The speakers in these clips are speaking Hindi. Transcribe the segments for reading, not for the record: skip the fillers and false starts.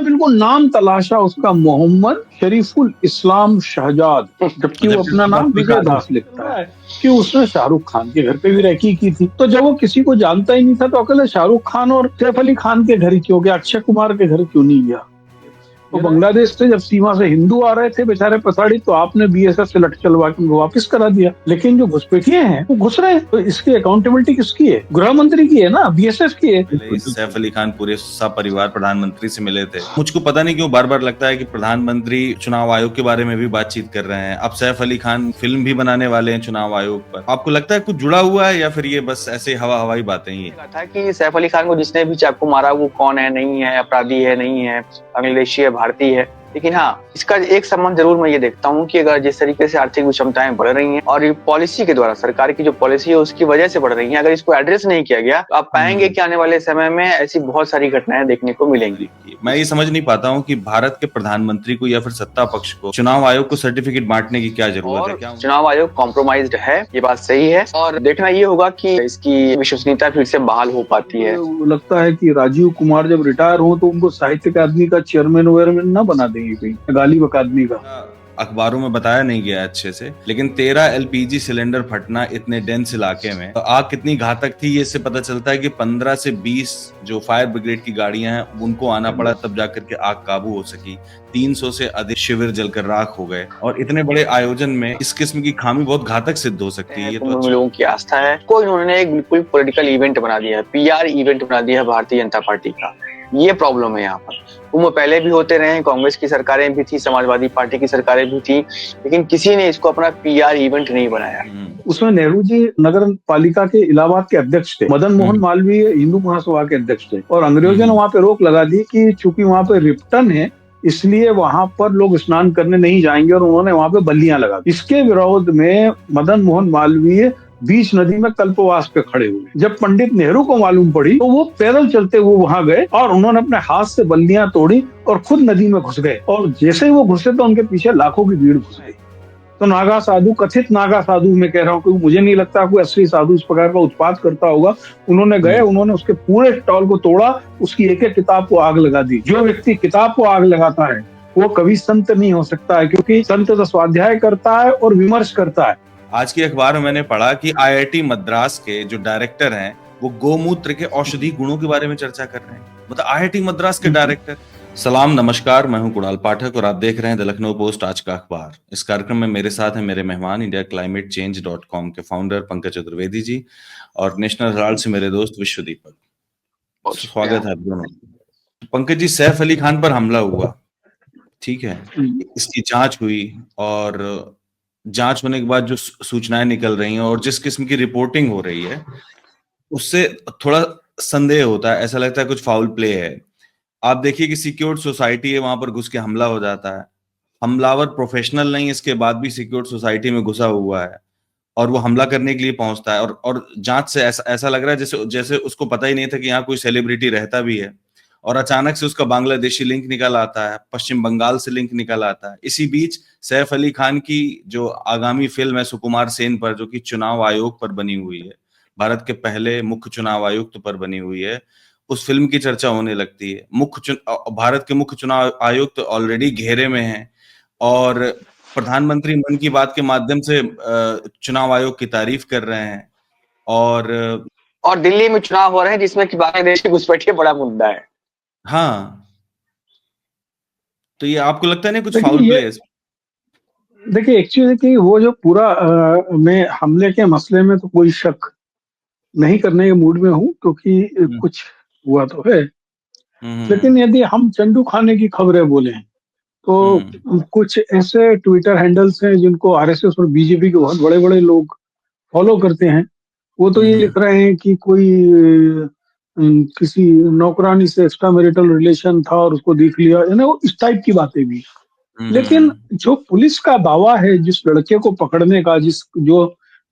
बिल्कुल नाम तलाशा उसका मोहम्मद शरीफुल इस्लाम शहजाद, जबकि वो अपना नाम विजय दास लिखता है कि उसने शाहरुख खान के घर पे भी रैकी की थी। तो जब वो किसी को जानता ही नहीं था तो अकेले शाहरुख खान और सैफ अली खान के घर क्यों गया, अक्षय कुमार के घर क्यों नहीं गया? तो बांग्लादेश से जब सीमा से हिंदू आ रहे थे बेचारे पछाड़ी, तो आपने बीएसएफ से लठ चलवा के उनको वापस करा दिया। लेकिन जो घुसपैठिए हैं वो घुस रहे हैं, तो इसकी अकाउंटेबिलिटी किसकी है? गृह मंत्री की है ना, बीएसएफ की है। सैफ अली खान पूरे सपरिवार प्रधानमंत्री से मिले थे। मुझको पता नहीं क्यों बार बार लगता है कि प्रधानमंत्री चुनाव आयोग के बारे में भी बातचीत कर रहे हैं। अब सैफ अली खान फिल्म भी बनाने वाले हैं चुनाव आयोग पर। आपको लगता है कुछ जुड़ा हुआ है या फिर ये बस ऐसे हवाई बातें ही है? था कि सैफ अली खान को जिसने भी चाकू मारा वो कौन है, नहीं है, अपराधी है, नहीं है, बांग्लादेशी है, भारतीय है। लेकिन हाँ, इसका एक संबंध जरूर मैं ये देखता हूँ कि अगर जिस तरीके से आर्थिक विषमताएं बढ़ रही हैं और ये पॉलिसी के द्वारा, सरकार की जो पॉलिसी है उसकी वजह से बढ़ रही है, अगर इसको एड्रेस नहीं किया गया तो आप पाएंगे कि आने वाले समय में ऐसी बहुत सारी घटनाएं देखने को मिलेंगी। मैं ये समझ नहीं पाता हूँ कि भारत के प्रधानमंत्री को या फिर सत्ता पक्ष को चुनाव आयोग को सर्टिफिकेट बांटने की क्या जरूरत है? क्या चुनाव आयोग कॉम्प्रोमाइज्ड है, ये बात सही है, और देखना ये होगा कि इसकी विश्वसनीयता फिर से बहाल हो पाती है। लगता है कि राजीव कुमार जब रिटायर हो तो उनको साहित्य अकादमी का चेयरमैन वेयरमैन न बना देंगे कहीं, गालिब अकादमी का। अखबारों में बताया नहीं गया अच्छे से, लेकिन 13 एलपीजी सिलेंडर फटना इतने डेंस इलाके में, तो आग कितनी घातक थी ये इससे पता चलता है कि 15 से 20 जो फायर ब्रिगेड की गाड़ियां हैं उनको आना पड़ा, तब जाकर के आग काबू हो सकी। 300 से अधिक शिविर जलकर राख हो गए। और इतने बड़े आयोजन में इस किस्म की खामी बहुत घातक सिद्ध हो सकती है। ये तो लोगों की आस्था है को इन्होंने एक बिल्कुल पॉलिटिकल इवेंट बना दिया है, पीआर इवेंट बना दिया है भारतीय जनता पार्टी का। ये प्रॉब्लम है यहाँ पर। वो पहले भी होते रहे, कांग्रेस की सरकारें भी थी, समाजवादी पार्टी की सरकारें भी थी, लेकिन किसी ने इसको अपना पीआर इवेंट नहीं बनाया। उसमें नेहरू जी नगर पालिका के इलाहाबाद के अध्यक्ष थे, मदन मोहन मालवीय हिंदू महासभा के अध्यक्ष थे, और अंग्रेजों ने वहाँ पे रोक लगा दी कि चूंकि वहाँ पे रिपटन है इसलिए वहां पर लोग स्नान करने नहीं जाएंगे, और उन्होंने वहां पे बल्लियां लगा दी। इसके विरोध में मदन मोहन मालवीय बीच नदी में कल्पवास पे खड़े हुए। जब पंडित नेहरू को मालूम पड़ी तो वो पैदल चलते हुए वहां गए और उन्होंने अपने हाथ से बल्लियां तोड़ी और खुद नदी में घुस गए, और जैसे ही वो घुसे तो उनके पीछे लाखों की भीड़ घुस गई। तो नागा साधु, कथित नागा साधु मैं कह रहा हूँ क्योंकि मुझे नहीं लगता कोई असली साधु इस प्रकार का उत्पात करता होगा, उन्होंने गए, उन्होंने उसके पूरे स्टॉल को तोड़ा, उसकी एक एक किताब को आग लगा दी। जो व्यक्ति किताब को आग लगाता है वो कभी संत नहीं हो सकता है, क्योंकि संत तो स्वाध्याय करता है और विमर्श करता है। आज की अखबार में मैंने पढ़ा कि आईआईटी मद्रास के जो डायरेक्टर हैं वो गोमूत्र के औषधि गुणों के बारे में चर्चा कर रहे हैं। मतलब आईआईटी मद्रास के डायरेक्टर। सलाम नमस्कार, मैं हूं कुणाल पाठक और आप देख रहे हैं द लखनऊ पोस्ट आज का अखबार। इस कार्यक्रम में मेरे साथ हैं मेरे मेहमान indiaclimatechange.com के फाउंडर पंकज चतुर्वेदी जी और नेशनल हेराल्ड से मेरे दोस्त विश्वदीपक। स्वागत है दोनों। पंकज जी, सैफ अली खान पर हमला हुआ, ठीक है, इसकी जांच हुई और जांच होने के बाद जो सूचनाएं निकल रही हैं और जिस किस्म की रिपोर्टिंग हो रही है उससे थोड़ा संदेह होता है, ऐसा लगता है कुछ फाउल प्ले है। आप देखिए कि सिक्योर्ड सोसाइटी है, वहां पर घुस के हमला हो जाता है। हमलावर प्रोफेशनल नहीं, इसके बाद भी सिक्योर्ड सोसाइटी में घुसा हुआ है और वो हमला करने के लिए पहुंचता है। और जांच से ऐसा लग रहा है जैसे उसको पता ही नहीं था कि यहाँ कोई सेलिब्रिटी रहता भी है, और अचानक से उसका बांग्लादेशी लिंक निकल आता है, पश्चिम बंगाल से लिंक निकल आता है। इसी बीच सैफ अली खान की जो आगामी फिल्म है सुकुमार सेन पर, जो कि चुनाव आयोग पर बनी हुई है, भारत के पहले मुख्य चुनाव आयुक्त पर बनी हुई है, उस फिल्म की चर्चा होने लगती है। भारत के मुख्य चुनाव आयुक्त ऑलरेडी घेरे में हैं और प्रधानमंत्री मन की बात के माध्यम से चुनाव आयोग की तारीफ कर रहे हैं, और दिल्ली में चुनाव हो रहे हैं जिसमें कि बांग्लादेश की घुसपैठिए बड़ा मुद्दा है। हाँ, तो ये आपको लगता है ना कुछ फाउल प्ले है? देखिए, एक्चुअली कि वो जो पूरा मैं हमले के मसले में तो कोई शक नहीं करने के मूड में हूँ, क्योंकि कुछ हुआ तो है। लेकिन यदि हम चंदू खाने की खबरें बोले तो कुछ ऐसे ट्विटर हैंडल्स हैं जिनको आरएसएस और बीजेपी के बहुत बड़े बड़े लोग फॉलो करते हैं। वो तो ये लिख रहे हैं कि कोई किसी नौकरानी से एक्स्ट्रा मैरिटल रिलेशन था और उसको देख लिया, यानी वो इस टाइप की बातें भी। लेकिन जो पुलिस का दावा है जिस लड़के को पकड़ने का, जो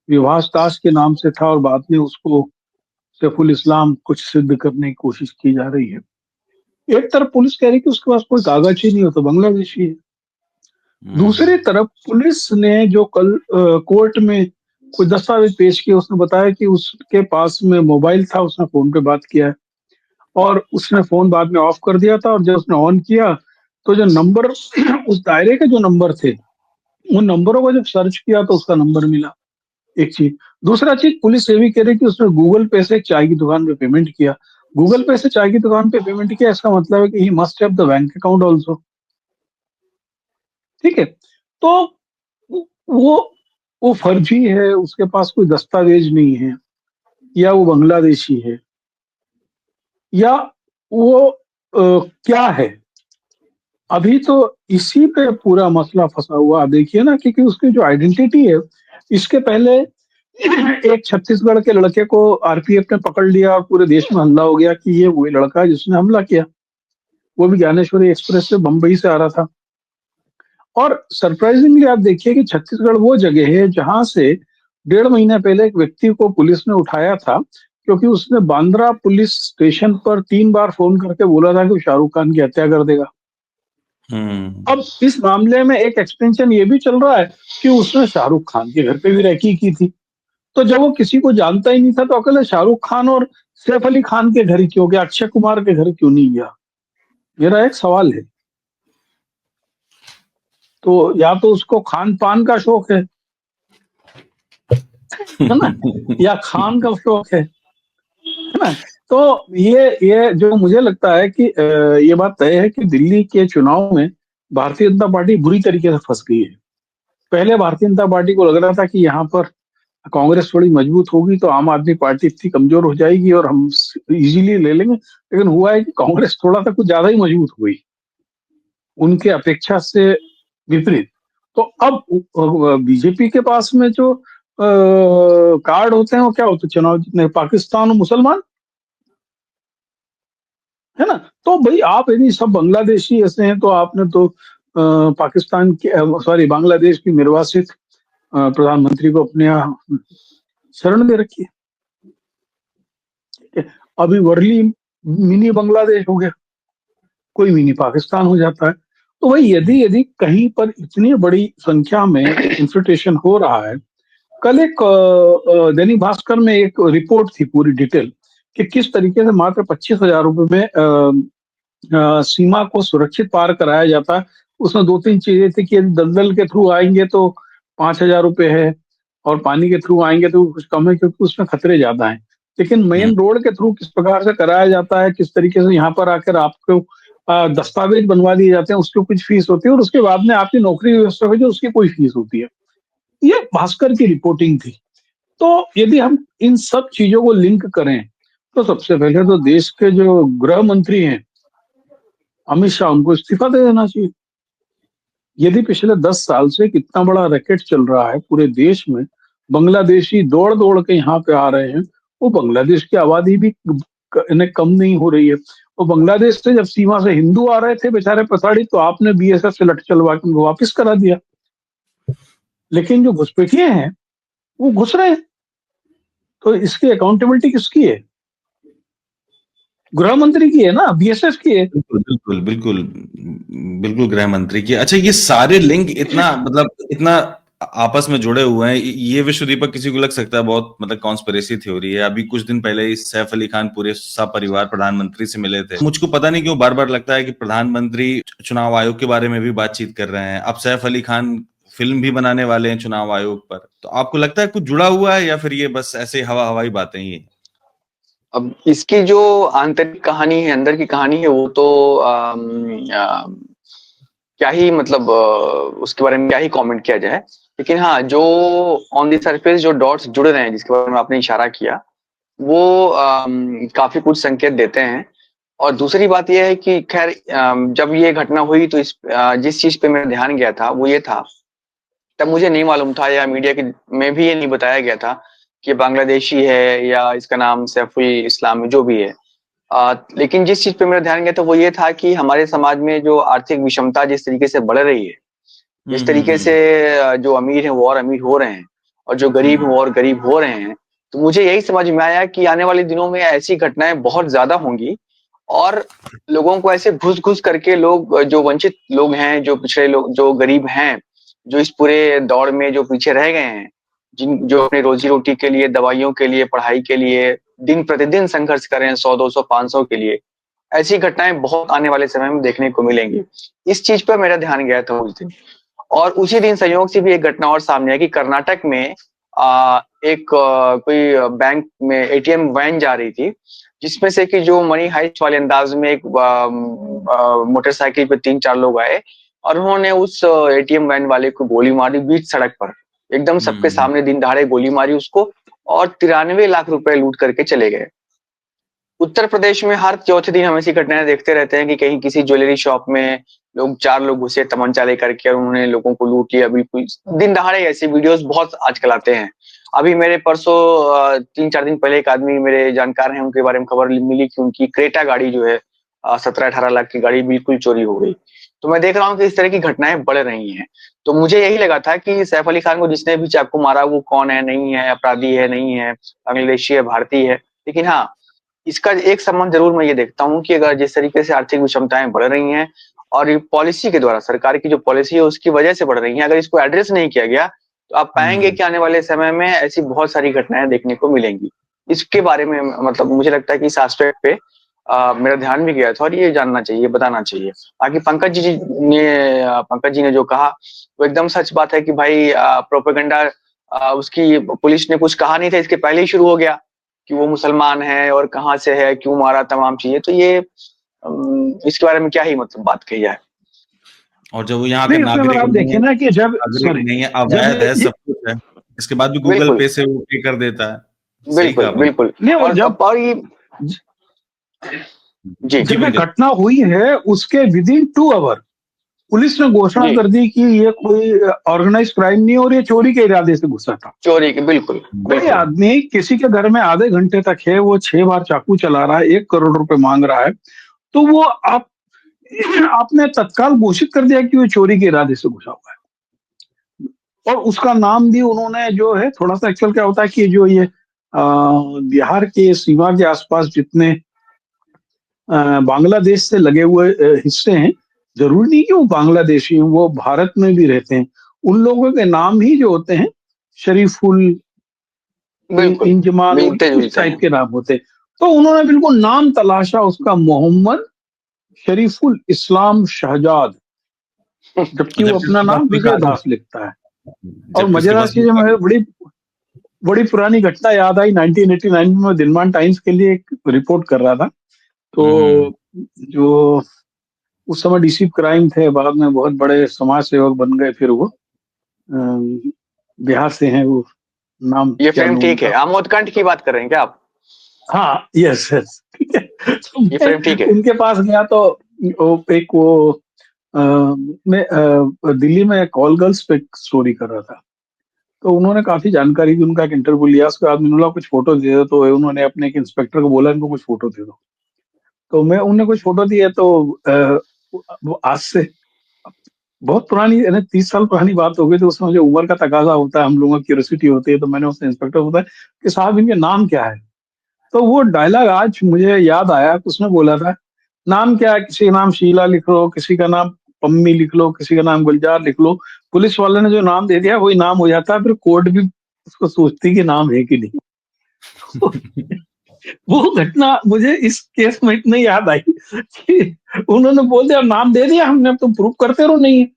विभास दास के नाम से था और बाद में उसको सैफुल इस्लाम कुछ सिद्ध करने की कोशिश की जा रही है। एक तरफ पुलिस कह रही है कि उसके पास कोई कागज ही नहीं हो, तो बांग्लादेशी है। दूसरी तरफ पुलिस ने जो कल कोर्ट में कोई दस्तावेज पेश किया, उसने बताया कि उसके पास में मोबाइल था, उसने फोन पे बात किया है। और उसने फोन बाद में ऑफ कर दिया था, और जब उसने ऑन किया तो जो नंबर उस दायरे के जो नंबर थे, उन नंबरों को जब सर्च किया तो उसका नंबर मिला। एक चीज। दूसरा चीज, पुलिस ये भी कह रही कि उसने गूगल पे से चाय की दुकान पे पेमेंट किया। गूगल पे से चाय की दुकान पे पेमेंट किया, इसका मतलब है कि he must have the bank account also. ठीक है। तो वो वो फर्जी है, उसके पास कोई दस्तावेज नहीं है, या वो बांग्लादेशी है, या वो क्या है। अभी तो इसी पे पूरा मसला फंसा हुआ। आप देखिए ना, क्योंकि उसकी जो आइडेंटिटी है, इसके पहले एक छत्तीसगढ़ के लड़के को आरपीएफ ने पकड़ लिया और पूरे देश में हल्ला हो गया कि ये वही लड़का है जिसने हमला किया। वो भी ज्ञानेश्वरी एक्सप्रेस से बंबई से आ रहा था। और सरप्राइजिंगली आप देखिए कि छत्तीसगढ़ वो जगह है जहां से 1.5 महीने पहले एक व्यक्ति को पुलिस ने उठाया था, क्योंकि उसने बांद्रा पुलिस स्टेशन पर 3 बार फोन करके बोला था कि वो शाहरुख खान की हत्या कर देगा। अब इस मामले में एक एक्सटेंशन ये भी चल रहा है कि उसने शाहरुख खान के घर पे भी रैकी की थी। तो जब वो किसी को जानता ही नहीं था, तो अकेले शाहरुख खान और सैफ अली खान के घर क्यों गया, अक्षय कुमार के घर क्यों नहीं गया? मेरा एक सवाल है। तो या तो उसको खान पान का शौक है ना, या खान का शौक है ना। तो ये जो मुझे लगता है कि ये बात तय है कि दिल्ली के चुनाव में भारतीय जनता पार्टी बुरी तरीके से फंस गई है। पहले भारतीय जनता पार्टी को लग रहा था कि यहाँ पर कांग्रेस थोड़ी मजबूत होगी तो आम आदमी पार्टी इतनी कमजोर हो जाएगी और हम इजीली ले लेंगे, लेकिन हुआ है कि कांग्रेस थोड़ा सा कुछ ज्यादा ही मजबूत हो गई, उनके अपेक्षा से विपरीत। तो अब बीजेपी के पास में जो कार्ड होते हैं वो क्या होते हैं चुनाव जीतने, पाकिस्तान और मुसलमान, है ना। तो भाई आप यदि सब बांग्लादेशी ऐसे हैं तो आपने तो पाकिस्तान के, सॉरी, बांग्लादेश की निर्वासित प्रधानमंत्री को अपने यहाँ शरण दे रखी है। अभी वर्ली मिनी बांग्लादेश हो गया, कोई मिनी पाकिस्तान हो जाता है। तो भाई यदि यदि कहीं पर इतनी बड़ी संख्या में इन्फिल्ट्रेशन हो रहा है। कल एक दैनिक भास्कर में एक रिपोर्ट थी पूरी डिटेल कि किस तरीके से मात्र 25,000 रुपए में सीमा को सुरक्षित पार कराया जाता है। उसमें 2-3 चीजें थी कि यदि दलदल के थ्रू आएंगे तो 5,000 रुपए है, और पानी के थ्रू आएंगे तो कुछ कम है क्योंकि उसमें खतरे ज्यादा हैं। लेकिन मेन रोड के थ्रू किस प्रकार से कराया जाता है, किस तरीके से यहाँ पर आकर आपको दस्तावेज बनवा दिए जाते हैं, उसकी कुछ फीस होती है, और उसके बाद में आपकी नौकरी व्यवस्था हो जो उसकी कोई फीस होती है। ये भास्कर की रिपोर्टिंग थी। तो यदि हम इन सब चीजों को लिंक करें तो सबसे पहले तो देश के जो गृह मंत्री हैं अमित शाह, उनको इस्तीफा दे देना चाहिए। यदि पिछले 10 साल से कितना बड़ा रैकेट चल रहा है पूरे देश में, बांग्लादेशी दौड़ दौड़ के यहाँ पे आ रहे हैं, वो बांग्लादेश की आबादी भी इन्हें कम नहीं हो रही है। और बांग्लादेश से जब सीमा से हिंदू आ रहे थे बेचारे पछाड़ी, तो आपने बीएसएफ से लठ चलवा के उनको वापिस करा दिया। लेकिन जो घुसपैठिए हैं वो घुस रहे हैं, तो इसकी अकाउंटेबिलिटी किसकी है? गृह मंत्री की है ना, बीएसएफ की है। बिल्कुल बिल्कुल बिल्कुल बिल्कुल, गृह मंत्री की। अच्छा, ये सारे लिंक इतना मतलब इतना आपस में जुड़े हुए हैं, ये विश्व दीपक किसी को लग सकता है बहुत मतलब कॉन्स्पिरेसी थ्योरी है। अभी कुछ दिन पहले ही सैफ अली खान पूरे सपरिवार प्रधानमंत्री से मिले थे। मुझको पता नहीं क्यों बार बार लगता है कि प्रधानमंत्री चुनाव आयोग के बारे में भी बातचीत कर रहे हैं। अब सैफ अली खान फिल्म भी बनाने वाले हैं चुनाव आयोग पर। तो आपको लगता है कुछ जुड़ा हुआ है या फिर ये बस ऐसे हवा हवाई बातें ही है? अब इसकी जो आंतरिक कहानी है, अंदर की कहानी है, वो तो क्या ही मतलब उसके बारे में क्या ही कमेंट किया जाए। लेकिन हाँ, जो ऑन द सरफेस जो डॉट्स जुड़ रहे हैं जिसके बारे में आपने इशारा किया, वो काफी कुछ संकेत देते हैं। और दूसरी बात यह है कि खैर जब ये घटना हुई तो जिस चीज पे मेरा ध्यान गया था वो ये था, तब मुझे नहीं मालूम था या मीडिया के में भी ये नहीं बताया गया था कि बांग्लादेशी है या इसका नाम सैफुल इस्लाम जो भी है। लेकिन जिस चीज पे मेरा ध्यान गया था वो ये था कि हमारे समाज में जो आर्थिक विषमता जिस तरीके से बढ़ रही है, जिस तरीके से जो अमीर है वो और अमीर हो रहे हैं और जो गरीब है वो और गरीब हो रहे हैं, तो मुझे यही समझ में आया कि आने वाले दिनों में ऐसी घटनाएं बहुत ज्यादा होंगी और लोगों को ऐसे घुस घुस करके लोग, जो वंचित लोग हैं, जो पिछड़े लोग, जो गरीब हैं, जो इस पूरे दौड़ में जो पीछे रह गए हैं, जिन जो अपनी रोजी रोटी के लिए, दवाइयों के लिए, पढ़ाई के लिए, दिन प्रतिदिन संघर्ष कर रहे हैं 100, 200, 500 के लिए, ऐसी घटनाएं बहुत आने वाले समय में देखने को मिलेंगी। इस चीज पर मेरा ध्यान गया था उस दिन, और उसी दिन संयोग से भी एक घटना और सामने आई कि कर्नाटक में कोई बैंक में एटीएम वैन जा रही थी, जिसमें से कि जो मनी हाइस्ट वाले अंदाज में एक मोटरसाइकिल पे 3-4 लोग आए और उन्होंने उस एटीएम वैन वाले को गोली मारी बीच सड़क पर, एकदम सबके सामने दिन दहाड़े गोली मारी उसको, और 93 लाख रुपए लूट करके चले गए। उत्तर प्रदेश में हर चौथे दिन हम ऐसी घटनाएं देखते रहते हैं कि कहीं किसी ज्वेलरी शॉप में 4 लोग घुसे तमंचा लेकर के और उन्होंने लोगों को लूट लिया, बिल्कुल दिन दहाड़े। ऐसे वीडियोस बहुत आजकल आते हैं। अभी मेरे परसों 3-4 दिन पहले एक आदमी मेरे जानकार हैं, उनके बारे में खबर मिली कि उनकी क्रेटा गाड़ी जो है 17-18 लाख की गाड़ी बिल्कुल चोरी हो गई। तो मैं देख रहा हूँ कि इस तरह की घटनाएं बढ़ रही हैं। तो मुझे यही लगा था कि सैफ अली खान को जिसने भी चाकू मारा वो कौन है, नहीं है, अपराधी है, नहीं है, बांग्लादेशी है, भारतीय है। लेकिन हाँ, इसका एक संबंध जरूर मैं ये देखता हूँ कि अगर जिस तरीके से आर्थिक विषमताएं बढ़ रही हैं और ये पॉलिसी के द्वारा, सरकार की जो पॉलिसी है उसकी वजह से बढ़ रही है, अगर इसको एड्रेस नहीं किया गया तो आप पाएंगे कि आने वाले समय में ऐसी बहुत सारी घटनाएं देखने को मिलेंगी। इसके बारे में मतलब मुझे लगता है कि इस एस्पेक्ट पे मेरा ध्यान भी गया था और ये जानना चाहिए, बताना चाहिए। बाकी पंकज जी ने जो कहा वो एकदम सच बात है कि भाई प्रोपेगेंडा उसकी पुलिस ने कुछ कहा नहीं था, इसके पहले ही शुरू हो गया कि वो मुसलमान है और कहाँ से है, क्यों मारा, तमाम चीजें। तो ये इसके बारे में क्या ही मतलब बात कही जाए। और जब वो यहाँ के नागरिक आप देखिए ना कि जब नहीं है, अवैध है, सब कुछ है, इसके बाद भी गूगल पे से वो पे कर देता है। बिल्कुल बिल्कुल। और जब जब घटना हुई है उसके विदिन 2 आवर पुलिस ने घोषणा कर दी कि ये कोई ऑर्गेनाइज क्राइम नहीं और ये चोरी के इरादे से घुसा था। चोरी के, बिल्कुल। कोई आदमी किसी के घर में आधे घंटे तक है, वो 6 बार चाकू चला रहा है, 1 करोड़ रुपए मांग रहा है, तो वो आपने तत्काल घोषित कर दिया कि वो चोरी के इरादे से घुसा हुआ है। और उसका नाम भी उन्होंने जो है, थोड़ा सा एक्चुअल क्या होता है कि जो ये बिहार के सीमा के आसपास जितने बांग्लादेश से लगे हुए हिस्से हैं, जरूरी नहीं कि वो बांग्लादेशी हैं, वो भारत में भी रहते हैं, उन लोगों के नाम ही जो होते हैं शरीफुल, इंजमाल, इस टाइप के नाम होते हैं। तो उन्होंने बिल्कुल नाम तलाशा उसका, मोहम्मद शरीफुल इस्लाम शहजाद, जबकि वो अपना नाम विजय दास लिखता है। और मजेदार चीज मुझे बड़ी पुरानी घटना याद आई। 1989 में दिनमान टाइम्स के लिए एक रिपोर्ट कर रहा था, तो जो उस समय डीसी क्राइम थे, बाद में बहुत बड़े समाज सेवक बन गए, फिर वो बिहार से हैं, वो नाम ये फ्रेम ठीक है, आमोद कंठ की बात कर रहे हैं क्या आप? हाँ, यस ठीक है। तो ये फ्रेम ठीक है। उनके पास गया तो मैं दिल्ली में कॉल गर्ल्स पे स्टोरी कर रहा था, तो उन्होंने काफी जानकारी दी, उनका एक इंटरव्यू लिया, उसके बाद मैंने बोला कुछ फोटो दे दो, तो उन्होंने अपने एक इंस्पेक्टर को बोला इनको कुछ फोटो दे दो, तो मैं उन्हें कुछ फोटो दिए। तो वो आज से बहुत पुरानी 30 साल पुरानी बात हो गई, तो उसमें जो उम्र का तकाजा होता है, हम लोगों की क्यूरियोसिटी होती है, तो मैंने उससे इंस्पेक्टर को बताया कि साहब इनके नाम क्या है। तो वो डायलॉग आज मुझे याद आया, उसने बोला था नाम क्या है, किसी का नाम शीला लिख लो, किसी का नाम पम्मी लिख लो, किसी का नाम गुलजार लिख लो, पुलिस वाले ने जो नाम दे दिया वही नाम हो जाता है, फिर कोर्ट भी उसको सोचती कि नाम है कि नहीं। वो घटना मुझे इस केस में इतनी याद आई कि उन्होंने बोल दिया, नाम दे दिया हमने, अब तुम प्रूफ करते रहो। नहीं है,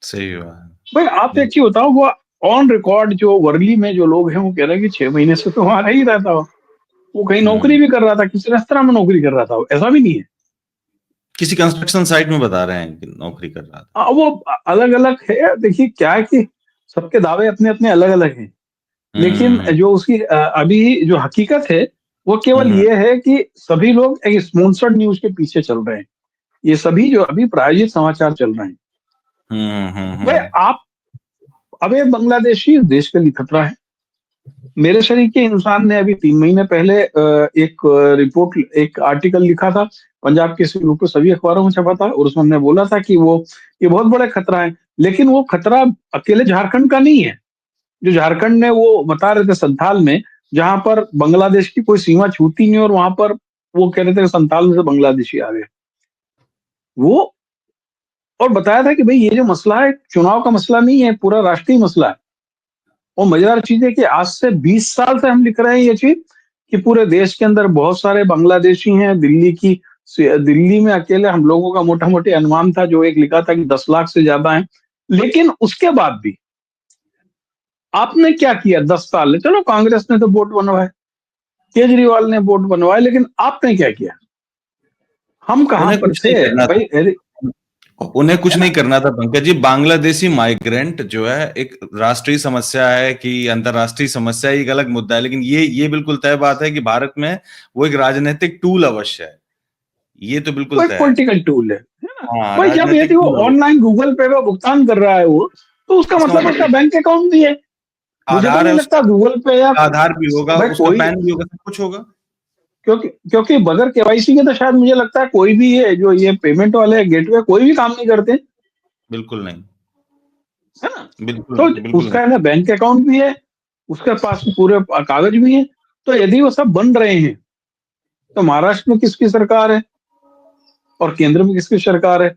सही बात भाई। आप एक चीज बताओ, वो ऑन रिकॉर्ड जो वर्ली में जो लोग हैं वो कह रहे हैं कि 6 महीने से तो वहां ही रहता हो, वो कहीं नौकरी भी कर रहा था, किसी रेस्तरां में नौकरी कर रहा था, ऐसा भी नहीं है, किसी कंस्ट्रक्शन साइट में बता रहे हैं कि नौकरी कर रहा था। वो अलग अलग है। देखिए क्या है कि सबके दावे अपने अपने अलग अलग हैं, लेकिन जो उसकी अभी जो हकीकत है वो केवल ये है कि सभी लोग एक स्पॉन्सर्ड न्यूज के पीछे चल रहे हैं। ये सभी जो अभी प्रायोजित समाचार चल रहे हैं, भाई आप, अब एक बांग्लादेशी देश के लिए खतरा है। मेरे शरीर के इंसान ने अभी 3 महीने पहले एक रिपोर्ट, एक आर्टिकल लिखा था, पंजाब के ग्रुप को सभी अखबारों में छपा था, और उसमें हमने बोला था कि वो ये बहुत बड़ा खतरा है, लेकिन वो खतरा अकेले झारखंड का नहीं है। जो झारखंड में वो बता रहे थे संथाल में, जहां पर बांग्लादेश की कोई सीमा छूती नहीं, और वहां पर वो कह रहे थे संथाल में से बांग्लादेशी आ गए वो, और बताया था कि भाई ये जो मसला है चुनाव का मसला नहीं है, पूरा राष्ट्रीय मसला है। और मजेदार चीज है कि आज से 20 साल से हम लिख रहे हैं ये चीज कि पूरे देश के अंदर बहुत सारे बांग्लादेशी हैं। दिल्ली में अकेले हम लोगों का मोटा मोटी अनुमान था, जो एक लिखा था कि 10 लाख से ज्यादा हैं। लेकिन उसके बाद भी आपने क्या किया 10 साल में? चलो कांग्रेस ने तो वोट बनवाए, केजरीवाल ने वोट बनवाए, लेकिन आपने क्या किया? हम कहां उन्हें पर कुछ थे नहीं करना भाई? उन्हें कुछ है नहीं ना? करना था पंकज जी। बांग्लादेशी माइग्रेंट जो है एक राष्ट्रीय समस्या है कि अंतरराष्ट्रीय समस्या है, एक अलग मुद्दा है, लेकिन ये बिल्कुल तय बात है कि भारत में वो एक राजनीतिक टूल अवश्य है। ये तो बिल्कुल वो तय एक है। पॉलिटिकल टूल है ना? हाँ, भाई जब राजनीतिक यदि वो टूल अवश्य। ऑनलाइन गूगल पे का भुगतान कर रहा है वो, तो उसका इसका मतलब उसका मतलब बैंक अकाउंट भी है। मुझे तो आधार नहीं है लगता उसका, गूगल पे या आधार भी होगा, भाई उसका कोई, पैन भी होगा, सब कुछ होगा। क्योंकि बगैर केवाईसी के तो शायद मुझे लगता है कोई भी है जो ये पेमेंट वाले गेटवे कोई भी काम नहीं करते, बिल्कुल नहीं, है ना? बिल्कुल तो नहीं, बिल्कुल नहीं। उसका है ना बैंक अकाउंट भी है, उसके पास पूरे कागज भी है। तो यदि वो सब बन रहे हैं, तो महाराष्ट्र में किसकी सरकार है और केंद्र में किसकी सरकार है?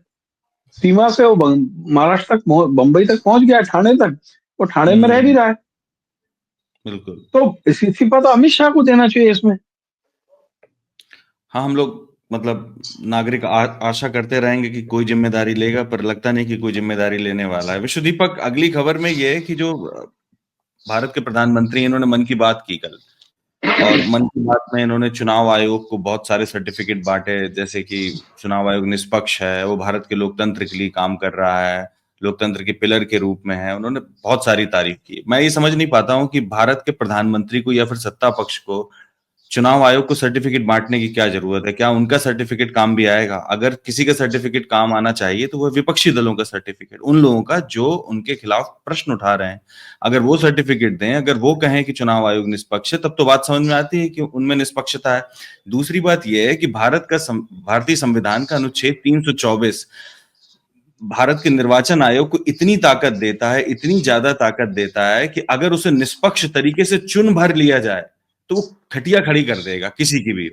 सीमा से वो महाराष्ट्र तक, बंबई तक पहुंच गया, ठाणे तक। वो ठाणे में रह भी हम्म, रहा है। बिल्कुल। तो इसी इस्तीफा तो अमित शाह को देना चाहिए इसमें। हाँ, हम लोग मतलब नागरिक आशा करते रहेंगे कि कोई जिम्मेदारी लेगा, पर लगता नहीं कि कोई जिम्मेदारी लेने वाला है। विश्व दीपक, अगली खबर में ये है कि जो भारत के प्रधानमंत्री हैं, इन्होंने मन की बात की कल, और मन की बात में इन्होंने चुनाव आयोग को बहुत सारे सर्टिफिकेट बांटे, जैसे कि चुनाव आयोग निष्पक्ष है, वो भारत के लोकतंत्र के लिए काम कर रहा है, लोकतंत्र के पिलर के रूप में है। उन्होंने बहुत सारी तारीफ की। मैं ये समझ नहीं पाता हूं कि भारत के प्रधानमंत्री को या फिर सत्ता पक्ष को चुनाव आयोग को सर्टिफिकेट बांटने की क्या जरूरत है? क्या उनका सर्टिफिकेट काम भी आएगा? अगर किसी का सर्टिफिकेट काम आना चाहिए तो वह विपक्षी दलों का सर्टिफिकेट, उन लोगों का जो उनके खिलाफ प्रश्न उठा रहे हैं, अगर वो सर्टिफिकेट दें, अगर वो कहें कि चुनाव आयोग निष्पक्ष है, तब तो बात समझ में आती है कि उनमें निष्पक्षता है। दूसरी बात यह है कि भारतीय संविधान का अनुच्छेद 324 भारत के निर्वाचन आयोग को इतनी ताकत देता है, इतनी ज्यादा ताकत देता है कि अगर उसे निष्पक्ष तरीके से चुन भर लिया जाए तो वो खटिया खड़ी कर देगा किसी की भी।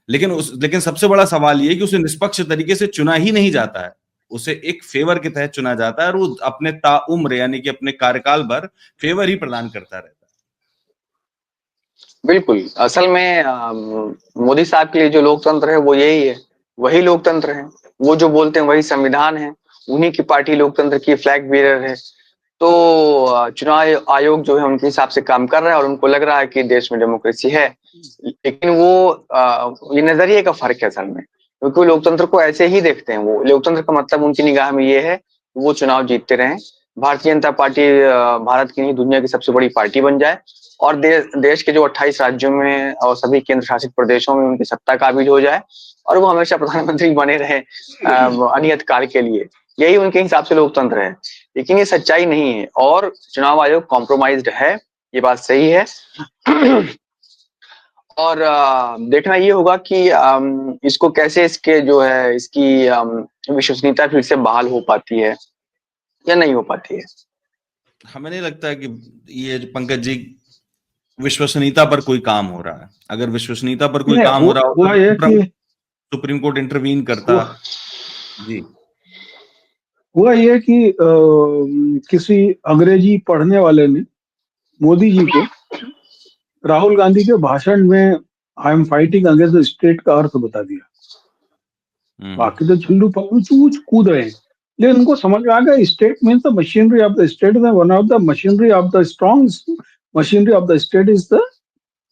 लेकिन सबसे बड़ा सवाल ये है कि उसे निष्पक्ष तरीके से चुना ही नहीं जाता है, उसे एक फेवर के तहत चुना जाता है, और वो अपने ताउम्र यानी कि अपने कार्यकाल भर फेवर ही प्रदान करता रहता बिल्कुल। असल में मोदी साहब के लिए जो लोकतंत्र है वो यही है, वही लोकतंत्र है। वो जो बोलते हैं वही संविधान है, उन्हीं की पार्टी लोकतंत्र की फ्लैग बीयरर है। तो चुनाव आयोग जो है उनके हिसाब से काम कर रहा है और उनको लग रहा है कि देश में डेमोक्रेसी है। लेकिन ये नजरिए का फर्क है असल में, क्योंकि वो लोकतंत्र को ऐसे ही देखते हैं। वो लोकतंत्र का मतलब उनकी निगाह में ये है वो चुनाव जीतते रहें, भारतीय जनता पार्टी भारत की नहीं दुनिया की सबसे बड़ी पार्टी बन जाए, और देश के जो 28 राज्यों में और सभी केंद्र शासित प्रदेशों में उनकी सत्ता काबिज हो जाए, और वो हमेशा प्रधानमंत्री बने रहे अनियत काल के लिए। यही उनके हिसाब से लोकतंत्र है। लेकिन ये सच्चाई नहीं है, और चुनाव आयोग कॉम्प्रोमाइज्ड है, ये बात सही है। और देखना ये होगा कि इसको कैसे, इसके जो है इसकी विश्वसनीयता फिर से बहाल हो पाती है या नहीं हो पाती है। है। हमें नहीं लगता है कि ये पंकज जी विश्वसनीयता पर कोई काम हो रहा है। अगर विश्वसनीयता पर कोई नहीं, काम हो रहा होता हुआ तो ये कि सुप्रीम कोर्ट इंटरवीन करता। हुआ जी। हुआ ये कि किसी अंग्रेजी पढ़ने वाले ने मोदी जी को राहुल गांधी के भाषण में I am fighting against the state का अर्थ बता दिया। बाकी तो झुल्लू पल्लू चूच कूद रहे हैं, लेकिन उनको समझ में आ गया state means the machinery of the state, one of the machinery of the strong machinery of the state is the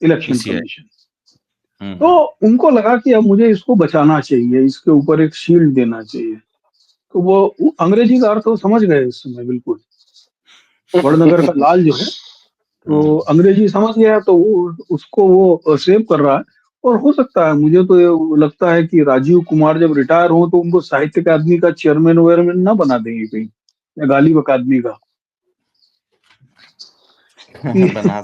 election ECI. Commission. तो उनको लगा कि अब मुझे इसको बचाना चाहिए, इसके ऊपर एक शील्ड देना चाहिए। तो वो अंग्रेजी का अर्थ वो समझ गए इस समय बिल्कुल। बड़नगर का लाल जो है, तो अंग्रेजी समझ गया, तो उसको वो सेव कर रहा है। और हो सकता है, मुझे तो ये लगता है कि राजीव कुमार जब रिटायर हो तो उनको साहित्य अकादमी का चेयरमैन वेयरमैन ना बना देंगे कहीं, या गालिब अकादमी का। बना बिल्कुल बना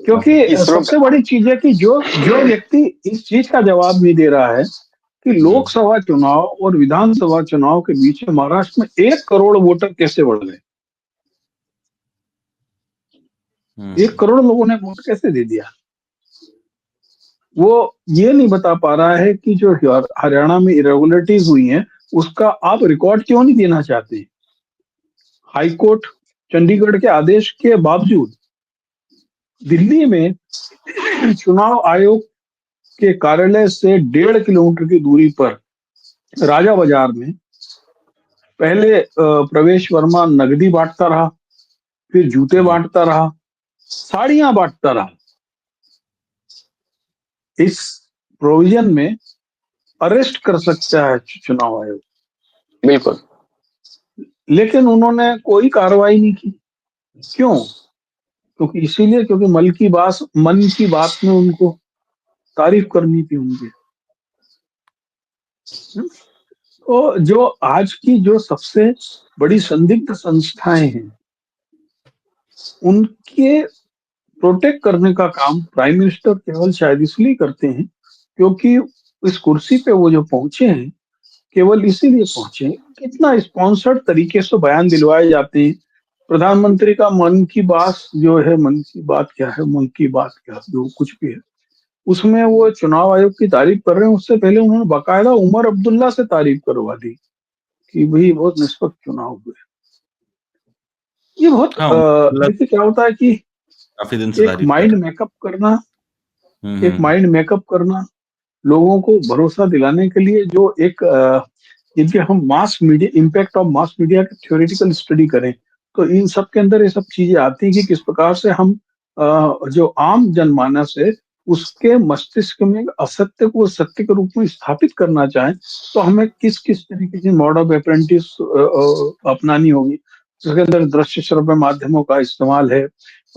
क्योंकि सकते। इसरो सबसे बड़ी चीज है कि जो जो व्यक्ति इस चीज का जवाब नहीं दे रहा है कि लोकसभा चुनाव और विधानसभा चुनाव के बीच में महाराष्ट्र में 1 करोड़ वोटर कैसे बढ़ गए, 1 करोड़ लोगों ने वोट कैसे दे दिया, वो ये नहीं बता पा रहा है कि जो हरियाणा में इरेगुलरिटीज हुई हैं उसका आप रिकॉर्ड क्यों नहीं देना चाहते। हाईकोर्ट चंडीगढ़ के आदेश के बावजूद दिल्ली में चुनाव आयोग के कार्यालय से 1.5 किलोमीटर की दूरी पर राजा बाजार में पहले प्रवेश वर्मा नगदी बांटता रहा, फिर जूते बांटता रहा, साड़ियां बांटता रहा। इस प्रोविजन में अरेस्ट कर सकता है चुनाव आयोग, बिल्कुल। लेकिन उन्होंने कोई कार्रवाई नहीं की। क्यों? क्योंकि मन की बात में उनको तारीफ करनी थी उनकी। तो जो आज की जो सबसे बड़ी संदिग्ध संस्थाएं हैं, उनके प्रोटेक्ट करने का काम प्राइम मिनिस्टर केवल शायद इसलिए करते हैं क्योंकि इस कुर्सी पे वो जो पहुंचे हैं, केवल इसीलिए पहुंचे हैं। कितना स्पॉन्सर्ड तरीके से बयान दिलवाए जाते हैं। प्रधानमंत्री का मन की बात जो है, मन की बात क्या है, मन की बात क्या, जो कुछ भी है, उसमें वो चुनाव आयोग की तारीफ कर रहे हैं। उससे पहले उन्होंने बाकायदा उमर अब्दुल्ला से तारीफ करवा दी कि भाई बहुत निष्पक्ष चुनाव हुए। ये बहुत हाँ, मतलब देखिए क्या होता है कि काफी दिन से एक तारीफ कर माइंड रहे मेकअप करना, हैं। एक माइंड मेकअप करना, लोगों को भरोसा दिलाने के लिए जो एक यदि हम mass media, impact of mass media की थ्योरेटिकल स्टडी करें तो इन सब के अंदर ये सब चीजें आती हैं कि किस प्रकार से हम जो आम जनमानस है उसके मस्तिष्क में असत्य को सत्य के रूप में स्थापित करना चाहें तो हमें किस किस तरीके की मॉड ऑफ अप्रेंटिस अपनानी होगी। जिसके अंदर दृश्य श्रव्य माध्यमों का इस्तेमाल है,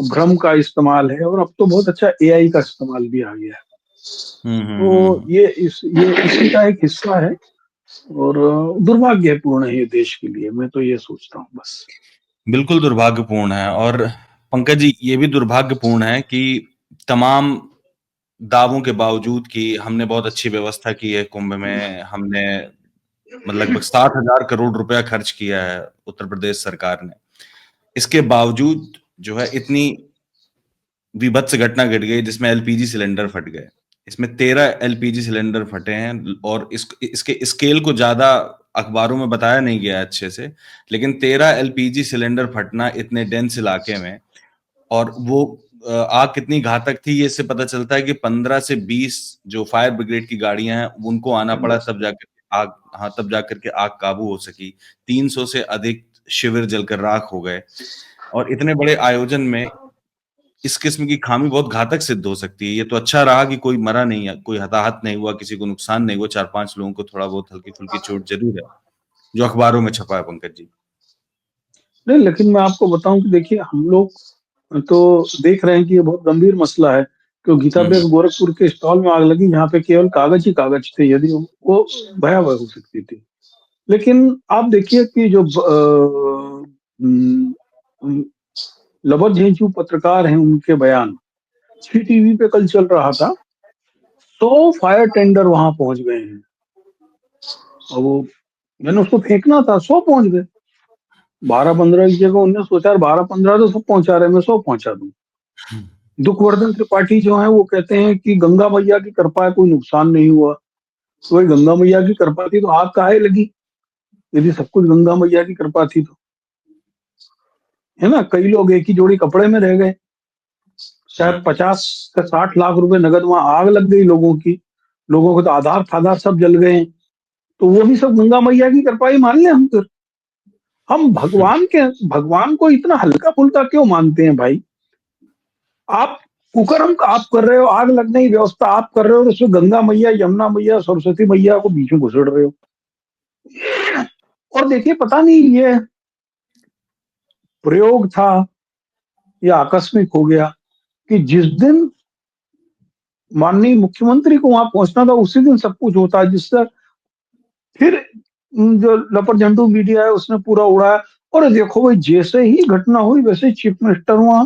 भ्रम का इस्तेमाल है, और अब तो बहुत अच्छा एआई का इस्तेमाल भी आ गया है। तो ये इसी का एक हिस्सा है और दुर्भाग्यपूर्ण है ये देश के लिए। मैं तो ये सोचता हूँ बस। बिल्कुल दुर्भाग्यपूर्ण है। और पंकज जी, ये भी दुर्भाग्यपूर्ण है कि तमाम दावों के बावजूद कि हमने बहुत अच्छी व्यवस्था की है कुंभ में, हमने लगभग 60,000 करोड़ रुपया खर्च किया है उत्तर प्रदेश सरकार ने, इसके बावजूद जो है इतनी विभत्स घटना घट गई जिसमें एलपीजी सिलेंडर फट गए। इसमें 13 एलपीजी सिलेंडर फटे हैं और इसके स्केल को ज्यादा अखबारों में बताया नहीं गया अच्छे से, लेकिन 13 एलपीजी सिलेंडर फटना इतने डेंस इलाके में, और वो आग कितनी घातक थी ये इससे पता चलता है कि 15 से 20 जो फायर ब्रिगेड की गाड़ियां हैं उनको आना पड़ा, तब जाकर के आग काबू हो सकी। 300 से अधिक शिविर जलकर राख हो गए। और इतने बड़े आयोजन में इस किस्म की खामी बहुत घातक सिद्ध हो सकती है। ये तो अच्छा रहा कि कोई मरा नहीं है, कोई हताहत नहीं हुआ, किसी को नुकसान नहीं हुआ, 4-5 लोगों को थोड़ा बहुत हल्की फुल्की चोट जरूर है, जो अखबारों में छपा है पंकज जी। नहीं, लेकिन मैं आपको बताऊं कि देखिए हम लोग तो देख रहे हैं कि ये बहुत गंभीर मसला है। क्यों गीता बेस गोरखपुर के स्टॉल में आग लगी जहाँ पे केवल कागज ही कागज थे, यदि वो भयावह हो सकती थी। लेकिन आप देखिए कि जो लबर झेंझू पत्रकार हैं उनके बयान छी टीवी पे कल चल रहा था। 100 फायर टेंडर वहां पहुंच गए हैं और वो मैंने उसको फेंकना था, 100 पहुंच गए। 12-15 की जगह उन्होंने सोचा 12-15 तो सब पहुंचा रहे, मैं 100 पहुंचा दूं। दुखवर्धन त्रिपाठी जो है वो कहते हैं कि गंगा मैया की कृपा है, कोई नुकसान नहीं हुआ। तो वही गंगा मैया की कृपा थी तो आग काहे लगी, यदि सब कुछ गंगा मैया की कृपा थी तो, है ना। कई लोग एक ही जोड़ी कपड़े में रह गए, शायद 50 से 60 लाख रुपए नगद वहां आग लग गई लोगों की, लोगों के तो आधार फाधार सब जल गए। तो वो भी सब गंगा मैया की कृपा ही मान ले हम। फिर हम भगवान को इतना हल्का फुल्का क्यों मानते हैं भाई। आप कुकर्म आप कर रहे हो, आग लगने की व्यवस्था आप कर रहे हो, और उसमें गंगा मैया, यमुना मैया, सरस्वती मैया को बीच में घुसेड़ रहे हो। और देखिए पता नहीं ये प्रयोग था या आकस्मिक हो गया कि जिस दिन माननीय मुख्यमंत्री को वहां पहुंचना था उसी दिन सब कुछ होता है, जिससे फिर जो लपर झंडू मीडिया है उसने पूरा उड़ाया। और देखो भाई जैसे ही घटना हुई वैसे चीफ मिनिस्टर वहां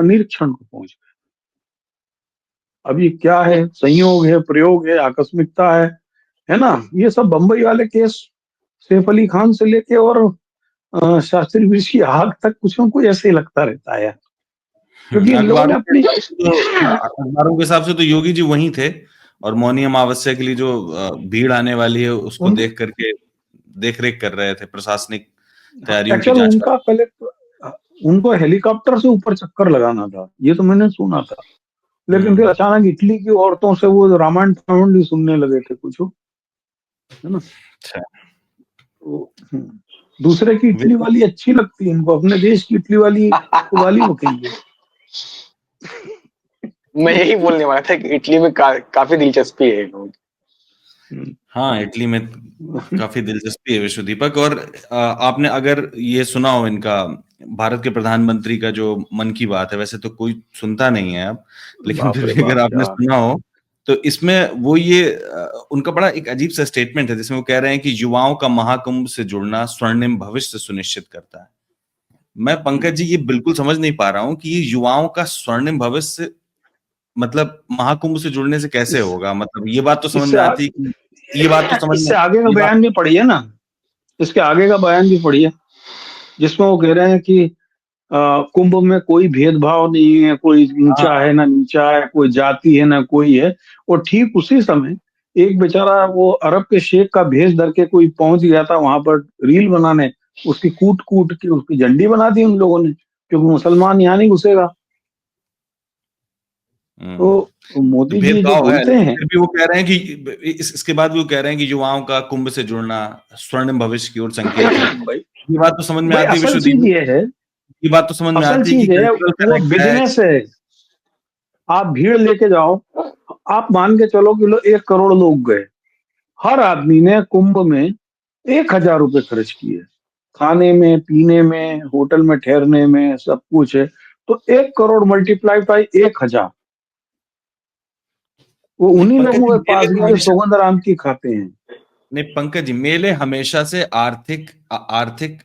निरीक्षण को पहुंच गए। अभी क्या है, संयोग है, प्रयोग है, आकस्मिकता है ना। ये सब बंबई वाले केस सैफ अली खान से लेके और शास्त्री ब्रिज की आग तक कुछ ना कुछ ऐसे ही लगता रहता है, क्योंकि इन लोगों ने अपनी अखबारों के हिसाब से तो योगी जी वहीं थे, और मौनी अमावस्या के लिए जो भीड़ आने वाली है उसको देख करके देख रेख कर रहे थे, प्रशासनिक तैयारियों की जांच उनको हेलीकॉप्टर से ऊपर चक्कर लगाना था, ये तो मैंने सुना था। लेकिन फिर अचानक इटली की औरतों से वो रामायण भी सुनने लगे थे कुछ, है ना। तो दूसरे की इटली वाली अच्छी लगती है इनको, अपने देश की इटली वाली को गाली बकेंगे। मैं यही बोलने वाला था कि इटली में काफी दिलचस्पी है लोग। हाँ, इटली में काफी दिलचस्पी है विश्व दीपक। और आपने अगर ये सुना हो इनका भारत के प्रधानमंत्री का जो मन की बात है, वैसे तो कोई सुनता नहीं है अब, लेकिन फिर भी अगर आपने सुना हो तो इसमें वो ये उनका बड़ा एक अजीब सा स्टेटमेंट है जिसमें वो कह रहे हैं कि युवाओं का महाकुंभ से जुड़ना स्वर्णिम भविष्य सुनिश्चित करता है। मैं पंकज जी ये बिल्कुल समझ नहीं पा रहा हूं कि ये युवाओं का स्वर्णिम भविष्य मतलब महाकुंभ से जुड़ने से कैसे होगा। मतलब ये बात तो समझ में आती है, ये बात तो समझ में, इससे आगे का बयान भी पढ़िए ना, इसके आगे का बयान भी पढ़िए जिसमें वो कह रहे हैं कि कुंभ में कोई भेदभाव नहीं है, कोई ऊंचा है ना नीचा है, कोई जाति है ना कोई है। और ठीक उसी समय एक बेचारा वो अरब के शेख का भेष धर के कोई पहुंच गया था वहां पर रील बनाने, उसकी कूट कूट के उसकी झंडी बना दी उन लोगों ने, क्योंकि मुसलमान यहाँ नहीं घुसेगा। तो मोदी जी जो बोलते हैं, फिर भी वो कह रहे हैं कि इसके बाद भी वो कह रहे हैं कि युवाओं का कुंभ से जुड़ना स्वर्णिम भविष्य की ओर संकेत है। ये बात तो समझ में आती है, असल चीज ये है, ये बात तो समझ में असल आती है कि चीज है कल्चरल वो कनेक्ट बिजनेस है। आप भीड़ लेके जाओ, आप मान के चलो कि 1 करोड़ लोग गए, हर आदमी ने कुंभ में 1,000 रुपए खर्च किए, खाने में पीने में होटल में ठहरने में सब कुछ है। तो 1 करोड़ मल्टीप्लाई बाई 1,000, वो उन्हीं लोगों के पास गए जो सौगंध राम की खाते हैं। नहीं पंकज जी, मेले हमेशा से आर्थिक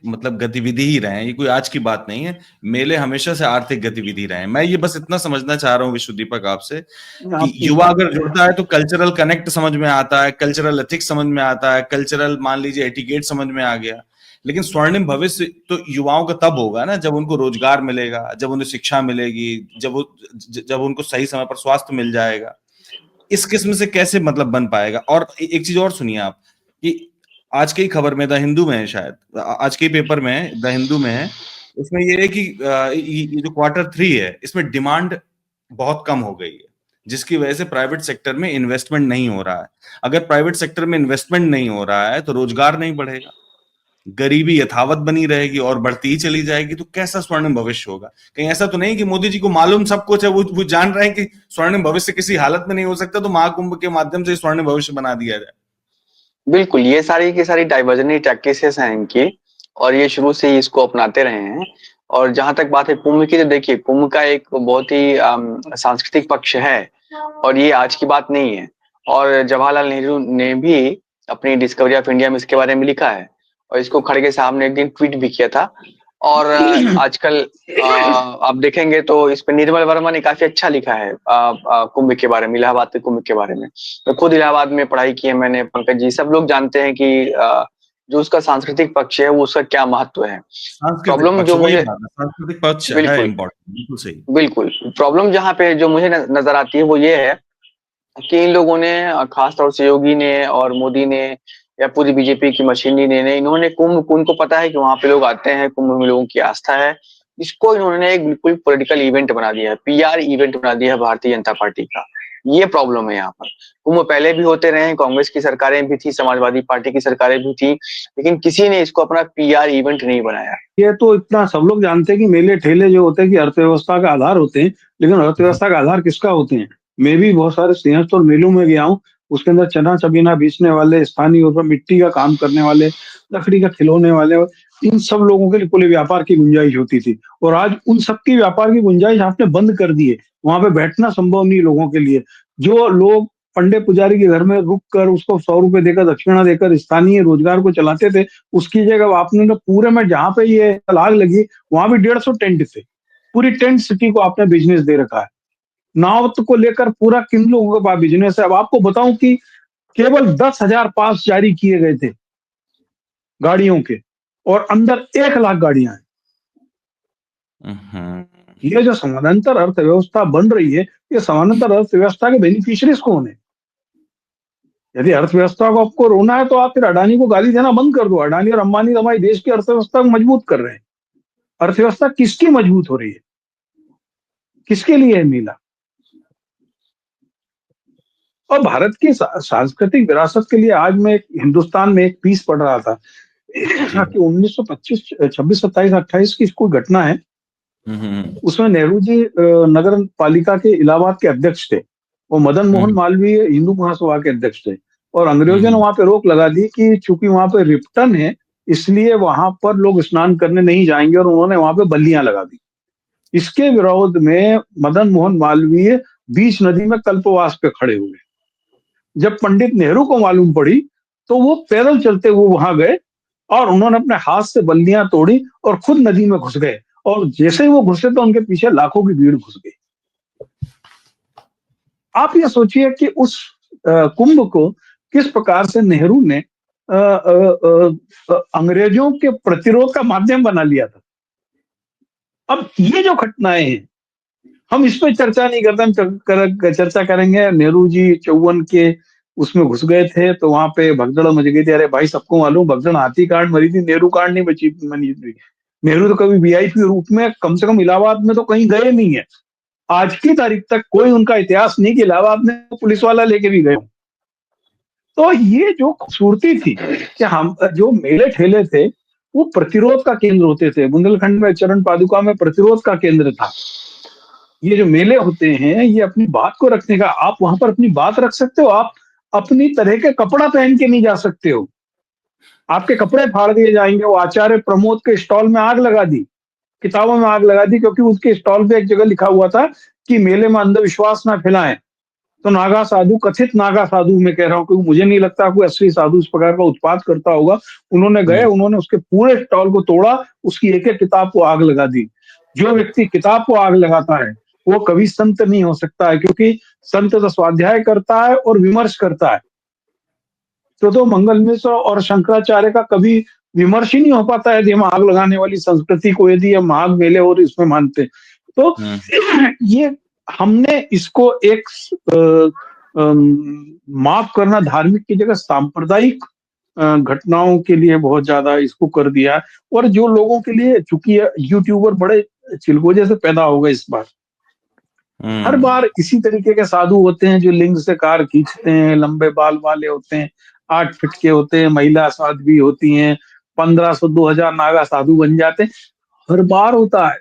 मतलब गतिविधि ही रहे हैं, ये कोई आज की बात नहीं है। मेले हमेशा से आर्थिक गतिविधि रहे हैं। मैं ये बस इतना समझना चाह रहा हूँ विश्व दीपक आपसे कि युवा अगर जुड़ता है तो कल्चरल कनेक्ट समझ में आता है, कल्चरल एथिक्स समझ में आता है, कल्चरल मान लीजिए एटिकेट समझ में आ गया। लेकिन स्वर्णिम भविष्य तो युवाओं का तब होगा ना जब उनको रोजगार मिलेगा, जब उन्हें शिक्षा मिलेगी, जब उनको सही समय पर स्वास्थ्य मिल जाएगा। इस किस्म से कैसे मतलब बन पाएगा। और एक चीज और सुनिए आप कि आज की खबर में द हिंदू में है, शायद आज के पेपर में द हिंदू में है, उसमें ये है कि ये जो Q3 है इसमें डिमांड बहुत कम हो गई है, जिसकी वजह से प्राइवेट सेक्टर में इन्वेस्टमेंट नहीं हो रहा है। अगर प्राइवेट सेक्टर में इन्वेस्टमेंट नहीं हो रहा है तो रोजगार नहीं बढ़ेगा, गरीबी यथावत बनी रहेगी और बढ़ती ही चली जाएगी। तो कैसा स्वर्णिम भविष्य होगा। कहीं ऐसा तो नहीं कि मोदी जी को मालूम सब कुछ है, वो जान रहे हैं कि स्वर्णिम भविष्य किसी हालत में नहीं हो सकता, तो महाकुंभ के माध्यम से स्वर्णिम भविष्य बना दिया जाए। बिल्कुल, ये सारी की सारी डाइवर्जनरी प्रैक्टिसेस हैं इनकी, और ये शुरू से ही इसको अपनाते रहे हैं। और जहां तक बात है कुंभ की, तो देखिए कुंभ का एक बहुत ही सांस्कृतिक पक्ष है, और ये आज की बात नहीं है। और जवाहरलाल नेहरू ने भी अपनी डिस्कवरी ऑफ इंडिया में इसके बारे में लिखा है, और इसको खड़गे साहब ने एक दिन ट्वीट भी किया था। और आजकल आप देखेंगे तो इस पे निर्मल वर्मा ने काफी अच्छा लिखा है कुंभ के बारे में, इलाहाबाद के कुंभ के बारे में। तो खुद इलाहाबाद में पढ़ाई की है मैंने पंकज जी, सब लोग जानते हैं कि जो उसका सांस्कृतिक पक्ष है वो उसका क्या महत्व है। प्रॉब्लम जो मुझे सांस्कृतिक पक्ष है इम्पोर्टेंट, बिल्कुल सही, बिल्कुल प्रॉब्लम जहाँ पे जो मुझे नजर आती है वो ये है कि इन लोगों ने, खासतौर से योगी ने और मोदी ने या पूरी बीजेपी की मशीनरी ने, इन्होंने कुंभ, उनको पता है कि वहां पे लोग आते हैं, कुंभ में लोगों की आस्था है, इसको इन्होंने एक बिल्कुल पॉलिटिकल इवेंट बना दिया है, पीआर इवेंट बना दिया है भारतीय जनता पार्टी का। ये प्रॉब्लम है यहाँ पर। कुंभ पहले भी होते रहे, कांग्रेस की सरकारें भी थी, समाजवादी पार्टी की सरकारें भी थी, लेकिन किसी ने इसको अपना पीआर इवेंट नहीं बनाया। ये तो इतना सब लोग जानते हैं कि मेले ठेले जो होते हैं कि अर्थव्यवस्था का आधार होते हैं, लेकिन अर्थव्यवस्था का आधार किसका होते हैं। मैं भी बहुत सारे सिंहस्थ और मेलों में गया हूँ, उसके अंदर चना चबीना बेचने वाले, स्थानीय और मिट्टी का काम करने वाले, लकड़ी का खिलौने वाले, इन सब लोगों के लिए पूरे व्यापार की गुंजाइश होती थी। और आज उन सबकी व्यापार की गुंजाइश आपने बंद कर दी है, वहां पे बैठना संभव नहीं लोगों के लिए। जो लोग पंडे पुजारी के घर में रुक कर उसको 100 रुपए देकर, दक्षिणा देकर स्थानीय रोजगार को चलाते थे, उसकी जगह आपने पूरे में जहां पे ये आग लगी वहां भी 150 टेंट थे, पूरी टेंट सिटी को आपने बिजनेस दे रखा है। नाव को लेकर पूरा किन लोगों के पास बिजनेस है। अब आपको बताऊं कि केवल 10,000 पास जारी किए गए थे गाड़ियों के, और अंदर 1 लाख गाड़ियां हैं। ये जो समानांतर अर्थव्यवस्था बन रही है, ये समानांतर अर्थव्यवस्था के बेनिफिशियरीज कौन है। यदि अर्थव्यवस्था को आपको रोना है तो आप फिर अडानी को गाली देना बंद कर दो। अडानी और अंबानी तो हमारे देश की अर्थव्यवस्था को मजबूत कर रहे हैं। अर्थव्यवस्था किसकी मजबूत हो रही है, किसके लिए है मेला। और भारत की सांस्कृतिक विरासत के लिए आज मैं हिंदुस्तान में एक पीस पढ़ रहा था कि 1925 26 27 28 की कोई घटना है। उसमें नेहरू जी नगर पालिका के इलाहाबाद के अध्यक्ष थे और मदन मोहन मालवीय हिंदू महासभा के अध्यक्ष थे, और अंग्रेजों ने वहां पे रोक लगा दी कि चूंकि वहां पे रिपटन है इसलिए वहां पर लोग स्नान करने नहीं जाएंगे, और उन्होंने वहां पे बल्लियां लगा दी। इसके विरोध में मदन मोहन मालवीय बीच नदी में कल्पवास पे खड़े हुए। जब पंडित नेहरू को मालूम पड़ी तो वो पैदल चलते हुए वहां गए और उन्होंने अपने हाथ से बल्लियां तोड़ी और खुद नदी में घुस गए, और जैसे ही वो घुसे तो उनके पीछे लाखों की भीड़ घुस गई। आप ये सोचिए कि उस कुंभ को किस प्रकार से नेहरू ने अंग्रेजों के प्रतिरोध का माध्यम बना लिया था। अब ये जो घटनाएं हैं, हम इस पर चर्चा नहीं करते, हम चर्चा करेंगे नेहरू जी 54 के उसमें घुस गए थे तो वहां पे भगदड़ मच गई थी। अरे भाई, सबको मालूम भगदड़ हाथी कांड मरी थी, नेहरू कांड नहीं बची मनी थी। नेहरू तो कभी वीआईपी रूप में कम से कम इलाहाबाद में तो कहीं गए नहीं है। आज की तारीख तक कोई उनका इतिहास नहीं कि इलाहाबाद में पुलिस वाला लेके भी गए। तो ये जो खूबसूरती थी कि हम जो मेले ठेले थे वो प्रतिरोध का केंद्र होते थे। बुंदेलखंड में चरण पादुका में प्रतिरोध का केंद्र था। ये जो मेले होते हैं ये अपनी बात को रखने का, आप वहां पर अपनी बात रख सकते हो, आप अपनी तरह के कपड़ा पहन के नहीं जा सकते हो, आपके कपड़े फाड़ दिए जाएंगे। वो आचार्य प्रमोद के स्टॉल में आग लगा दी, किताबों में आग लगा दी, क्योंकि उसके स्टॉल पे एक जगह लिखा हुआ था कि मेले में अंधविश्वास ना फैलाएं। तो नागा साधु, कथित नागा साधु मैं कह रहा हूँ क्योंकि मुझे नहीं लगता कोई असली साधु इस प्रकार का उत्पात करता होगा। उन्होंने गए, उन्होंने उसके पूरे स्टॉल को तोड़ा, उसकी एक एक किताब को आग लगा दी। जो व्यक्ति किताब को आग लगाता है वो कभी संत नहीं हो सकता है, क्योंकि संत तो स्वाध्याय करता है और विमर्श करता है। तो मंगल मिश्र और शंकराचार्य का कभी विमर्श ही नहीं हो पाता है यदि हम आग लगाने वाली संस्कृति को, यदि हम आग मेले और इसमें मानते। तो ये हमने इसको एक माफ करना धार्मिक की जगह सांप्रदायिक घटनाओं के लिए बहुत ज्यादा इसको कर दिया। और जो लोगों के लिए, चूंकि यूट्यूबर बड़े चिलगोजे से पैदा हो गए इस बार, हर बार इसी तरीके के साधु होते हैं जो लिंग से कार खींचते हैं, लंबे बाल वाले होते हैं, 8 फीट के होते हैं, महिला साध्वी होती हैं, 1500 2000 नागा साधु बन जाते हैं। हर बार होता है,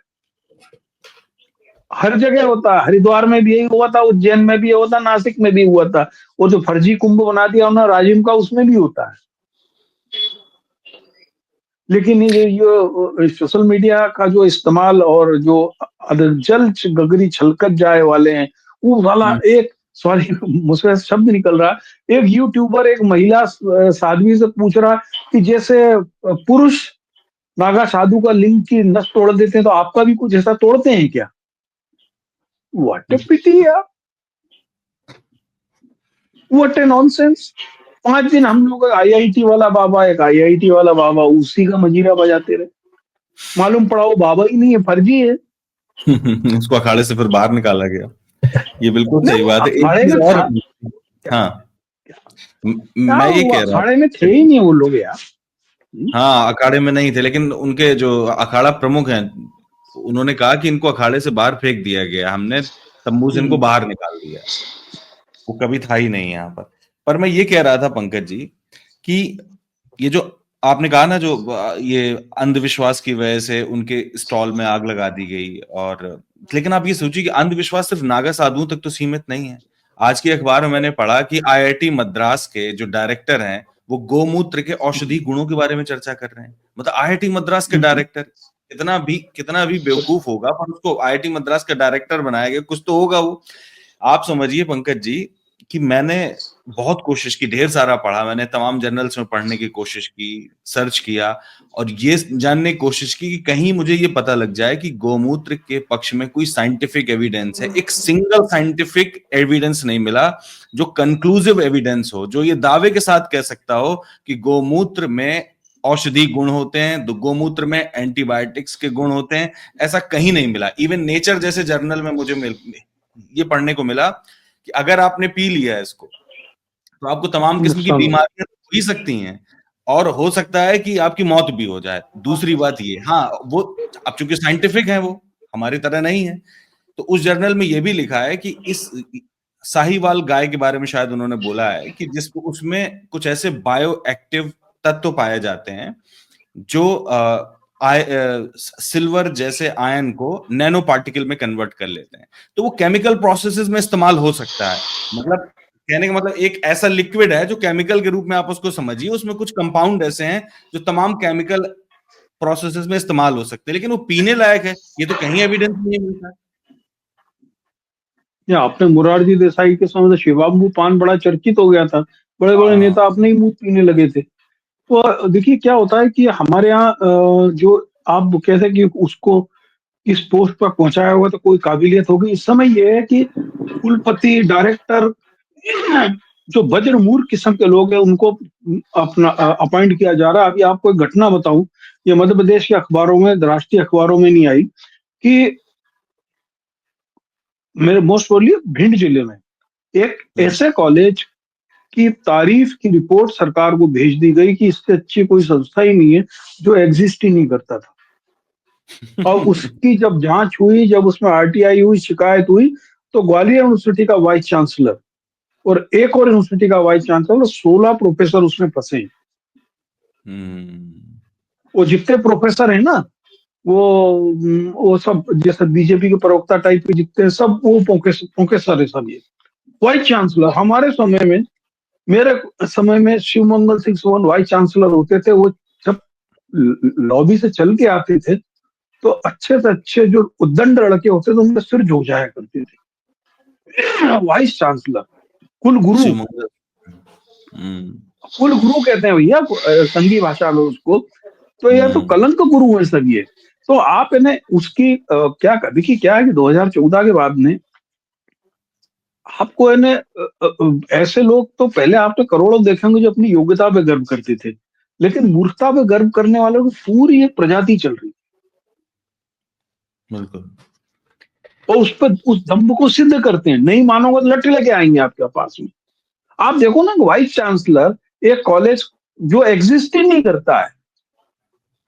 हर जगह होता है। हरिद्वार में भी यही हुआ था, उज्जैन में भी हुआ था, नासिक में भी हुआ था। वो जो फर्जी कुंभ बना दिया उन्होंने राजिम का, उसमें भी होता है। लेकिन ये सोशल मीडिया का जो इस्तेमाल और जो जल गगरी छलकत जाए वाले हैं, वो वाला एक, सॉरी मुझसे शब्द निकल रहा, एक यूट्यूबर एक महिला साध्वी से पूछ रहा कि जैसे पुरुष नागा साधु का लिंग की नस तोड़ देते हैं तो आपका भी कुछ ऐसा तोड़ते हैं क्या? व्हाट ए पिटी यार, व्हाट ए नॉनसेंस। 5 दिन हम लोग आईआईटी वाला बाबा, एक आईआईटी वाला बाबा उसी का मजीरा बजाते रहे, मालूम पड़ा वो बाबा ही नहीं है, फर्जी है। उसको अखाड़े से फिर बाहर निकाला गया। ये बिल्कुल सही बात है। और हाँ, मैं ये कह रहा हूँ अखाड़े में थे ही नहीं वो लोग यार। हाँ, अखाड़े में नहीं थे, लेकिन उनके जो अखाड़ा प्रमुख हैं उन्होंने कहा कि इनको अखाड़े से बाहर फेंक दिया गया, हमने तंबू से इनको बाहर निकाल दिया, वो कभी था ही नहीं यहाँ पर मैं ये कह रहा था पंकज जी कि ये जो आपने कहा ना, जो ये अंधविश्वास की वजह से उनके स्टॉल में आग लगा दी गई, और लेकिन आप ये सोचिए कि अंधविश्वास सिर्फ नागा साधुओं तक तो सीमित नहीं है। आज की अखबार में मैंने पढ़ा कि आईआईटी मद्रास के जो डायरेक्टर हैं वो गोमूत्र के औषधि गुणों के बारे में चर्चा कर रहे हैं। मतलब आईआईटी मद्रास के डायरेक्टर, कितना भी बेवकूफ होगा पर उसको आईआईटी मद्रास का डायरेक्टर बनाया गया, कुछ तो होगा वो। आप समझिए पंकज जी कि मैंने बहुत कोशिश की, ढेर सारा पढ़ा, मैंने तमाम जर्नल्स में पढ़ने की कोशिश की, सर्च किया और ये जानने की कोशिश की कि कहीं मुझे ये पता लग जाए कि गोमूत्र के पक्ष में कोई साइंटिफिक एविडेंस है। एक सिंगल साइंटिफिक एविडेंस नहीं मिला जो कंक्लूसिव एविडेंस हो, जो ये दावे के साथ कह सकता हो कि गोमूत्र में औषधि गुण होते हैं, गोमूत्र में एंटीबायोटिक्स के गुण होते हैं, ऐसा कहीं नहीं मिला। इवन नेचर जैसे जर्नल में मुझे ये पढ़ने को मिला कि अगर आपने पी लिया है इसको तो आपको तमाम किस्म की बीमारियां हो ही सकती हैं और हो सकता है कि आपकी मौत भी हो जाए। दूसरी बात ये, हाँ वो अब चूंकि साइंटिफिक है, वो हमारी तरह नहीं है, तो उस जर्नल में ये भी लिखा है कि साहीवाल गाय के बारे में शायद उन्होंने बोला है कि जिसको उसमें कुछ ऐसे बायो एक्टिव तत्व पाए जाते हैं जो सिल्वर जैसे आयन को नैनो पार्टिकल में कन्वर्ट कर लेते हैं। तो वो केमिकल प्रोसेसेस में इस्तेमाल हो सकता है। मतलब कहने का मतलब एक ऐसा लिक्विड है जो केमिकल के रूप में आप उसको समझिए, उसमें कुछ कंपाउंड ऐसे हैं जो तमाम केमिकल प्रोसेसेस में इस्तेमाल हो सकते हैं, लेकिन वो पीने लायक है, ये तो कहीं एविडेंस नहीं मिलता है। या अपने मुरारजी देसाई के समय तो शिवाम्बू पान बड़ा चर्चित हो गया था, बड़े बड़े नेता अपने ही मुंह पीने लगे थे। तो देखिए क्या होता है कि हमारे यहाँ जो आप कहते हैं कि उसको किस पोस्ट पर पहुंचाया होगा तो कोई काबिलियत होगी। इस समय ये है कि कुलपति, डायरेक्टर, जो वज्र मूर्ख किस्म के लोग हैं उनको अपना अपॉइंट किया जा रहा है। अभी आपको एक घटना बताऊं, ये मध्य प्रदेश के अखबारों में, राष्ट्रीय अखबारों में नहीं आई, कि मेरे मोस्ट प्रोबेबली भिंड जिले में एक ऐसे कॉलेज की तारीफ की रिपोर्ट सरकार को भेज दी गई कि इससे अच्छी कोई संस्था ही नहीं है, जो एग्जिस्ट ही नहीं करता था। और उसकी जब जांच हुई, जब उसमें आरटीआई हुई, शिकायत हुई, तो ग्वालियर यूनिवर्सिटी का वाइस चांसलर और एक और यूनिवर्सिटी का वाइस चांसलर, 16 प्रोफेसर उसमें फंसे हैं। वो जितने प्रोफेसर हैं ना, वो सब जैसे बीजेपी के प्रवक्ता टाइप के जितने हैं, सब वो प्रोफेसर है सब। ये वाइस चांसलर हमारे समय में, मेरे समय में शिवमंगल सिंह सुमन वाइस चांसलर होते थे। वो जब लॉबी से चल के आते थे तो अच्छे से अच्छे जो उद्दंड लड़के होते थे उनके सिर झुक जाया करते थे। वाइस चांसलर, कुल गुरु, कुल गुरु कहते हैं भैया संघी भाषा में उसको। तो यह तो कलंक गुरु है सब ये। तो आप इन्हें उसकी क्या देखिए क्या है कि 2014 के बाद में आपको इन्हें ऐसे लोग तो पहले आपने करोड़ों देखेंगे जो अपनी योग्यता पे गर्व करते थे, लेकिन मूर्खता पे गर्व करने वालों की पूरी एक प्रजाति चल रही। बिल्कुल। और उस पर उस दम्भ को सिद्ध करते हैं। नहीं मानोगे तो लट्ठी लेके आएंगे आपके पास में। आप देखो ना, वाइस चांसलर एक कॉलेज जो एग्जिस्ट ही नहीं करता है,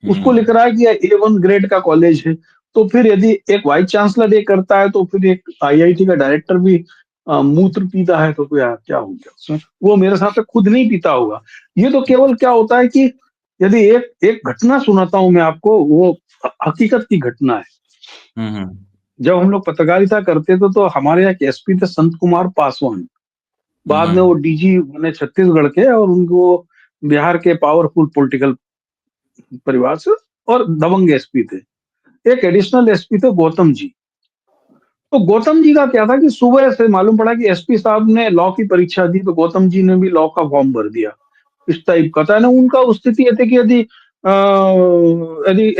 उसको लिख रहा है कि A1 ग्रेड का कॉलेज है। तो फिर यदि एक वाइस चांसलर ये करता है तो फिर एक आईआईटी का डायरेक्टर भी मूत्र पीता है तो क्या हो गया उसमें? वो मेरे साथ तो खुद नहीं पीता होगा। ये तो केवल क्या होता है कि यदि एक एक घटना सुनाता हूं मैं आपको, वो हकीकत की घटना है। जब हम लोग पत्रकारिता करते थे तो हमारे यहाँ के एसपी थे संत कुमार पासवान। बाद में वो डीजी बने छत्तीसगढ़ के, और उनको बिहार के पावरफुल पॉलिटिकल परिवार से, और दबंग एसपी थे। एक एडिशनल एसपी थे गौतम जी। तो गौतम जी का क्या था कि सुबह से मालूम पड़ा कि एसपी साहब ने लॉ की परीक्षा दी, तो गौतम जी ने भी लॉ का फॉर्म भर दिया। इस टाइप का था ना उनका स्थिति। ये थी कि यदि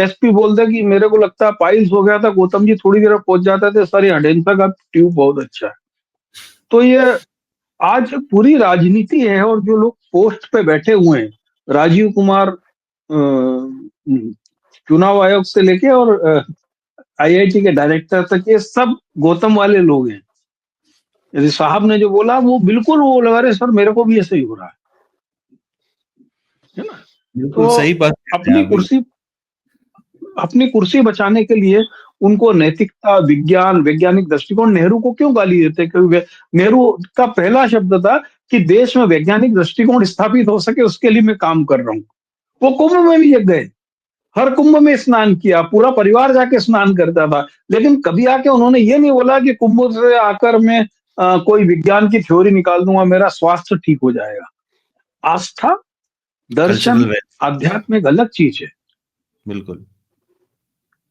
एसपी बोलते कि मेरे को लगता है पाइल्स हो गया था, गौतम जी थोड़ी देर पहुंच जाते थे, सर हडेंसा का ट्यूब बहुत अच्छा है। तो ये आज पूरी राजनीति है। और जो लोग पोस्ट पे बैठे हुए हैं, राजीव कुमार चुनाव आयोग से लेके और आईआईटी के डायरेक्टर तक, ये सब गौतम वाले लोग हैं। यदि साहब ने जो बोला वो बिल्कुल वो लगा रहे, सर मेरे को भी ऐसे ही हो रहा है ना। बिल्कुल तो सही बात अपनी कुर्सी बचाने के लिए उनको नैतिकता, विज्ञान, वैज्ञानिक दृष्टिकोण, नेहरू को क्यों गाली देते? क्योंकि नेहरू का पहला शब्द था कि देश में वैज्ञानिक दृष्टिकोण स्थापित हो सके उसके लिए मैं काम कर रहा हूँ। वो कुंभ में भी गए, हर कुंभ में स्नान किया, पूरा परिवार जाके स्नान करता था, लेकिन कभी आके उन्होंने ये नहीं बोला कि कुंभ से आकर मैं कोई विज्ञान की थ्योरी निकाल दूंगा, मेरा स्वास्थ्य ठीक हो जाएगा। आस्था, दर्शन, अध्यात्म एक अलग चीज है। बिल्कुल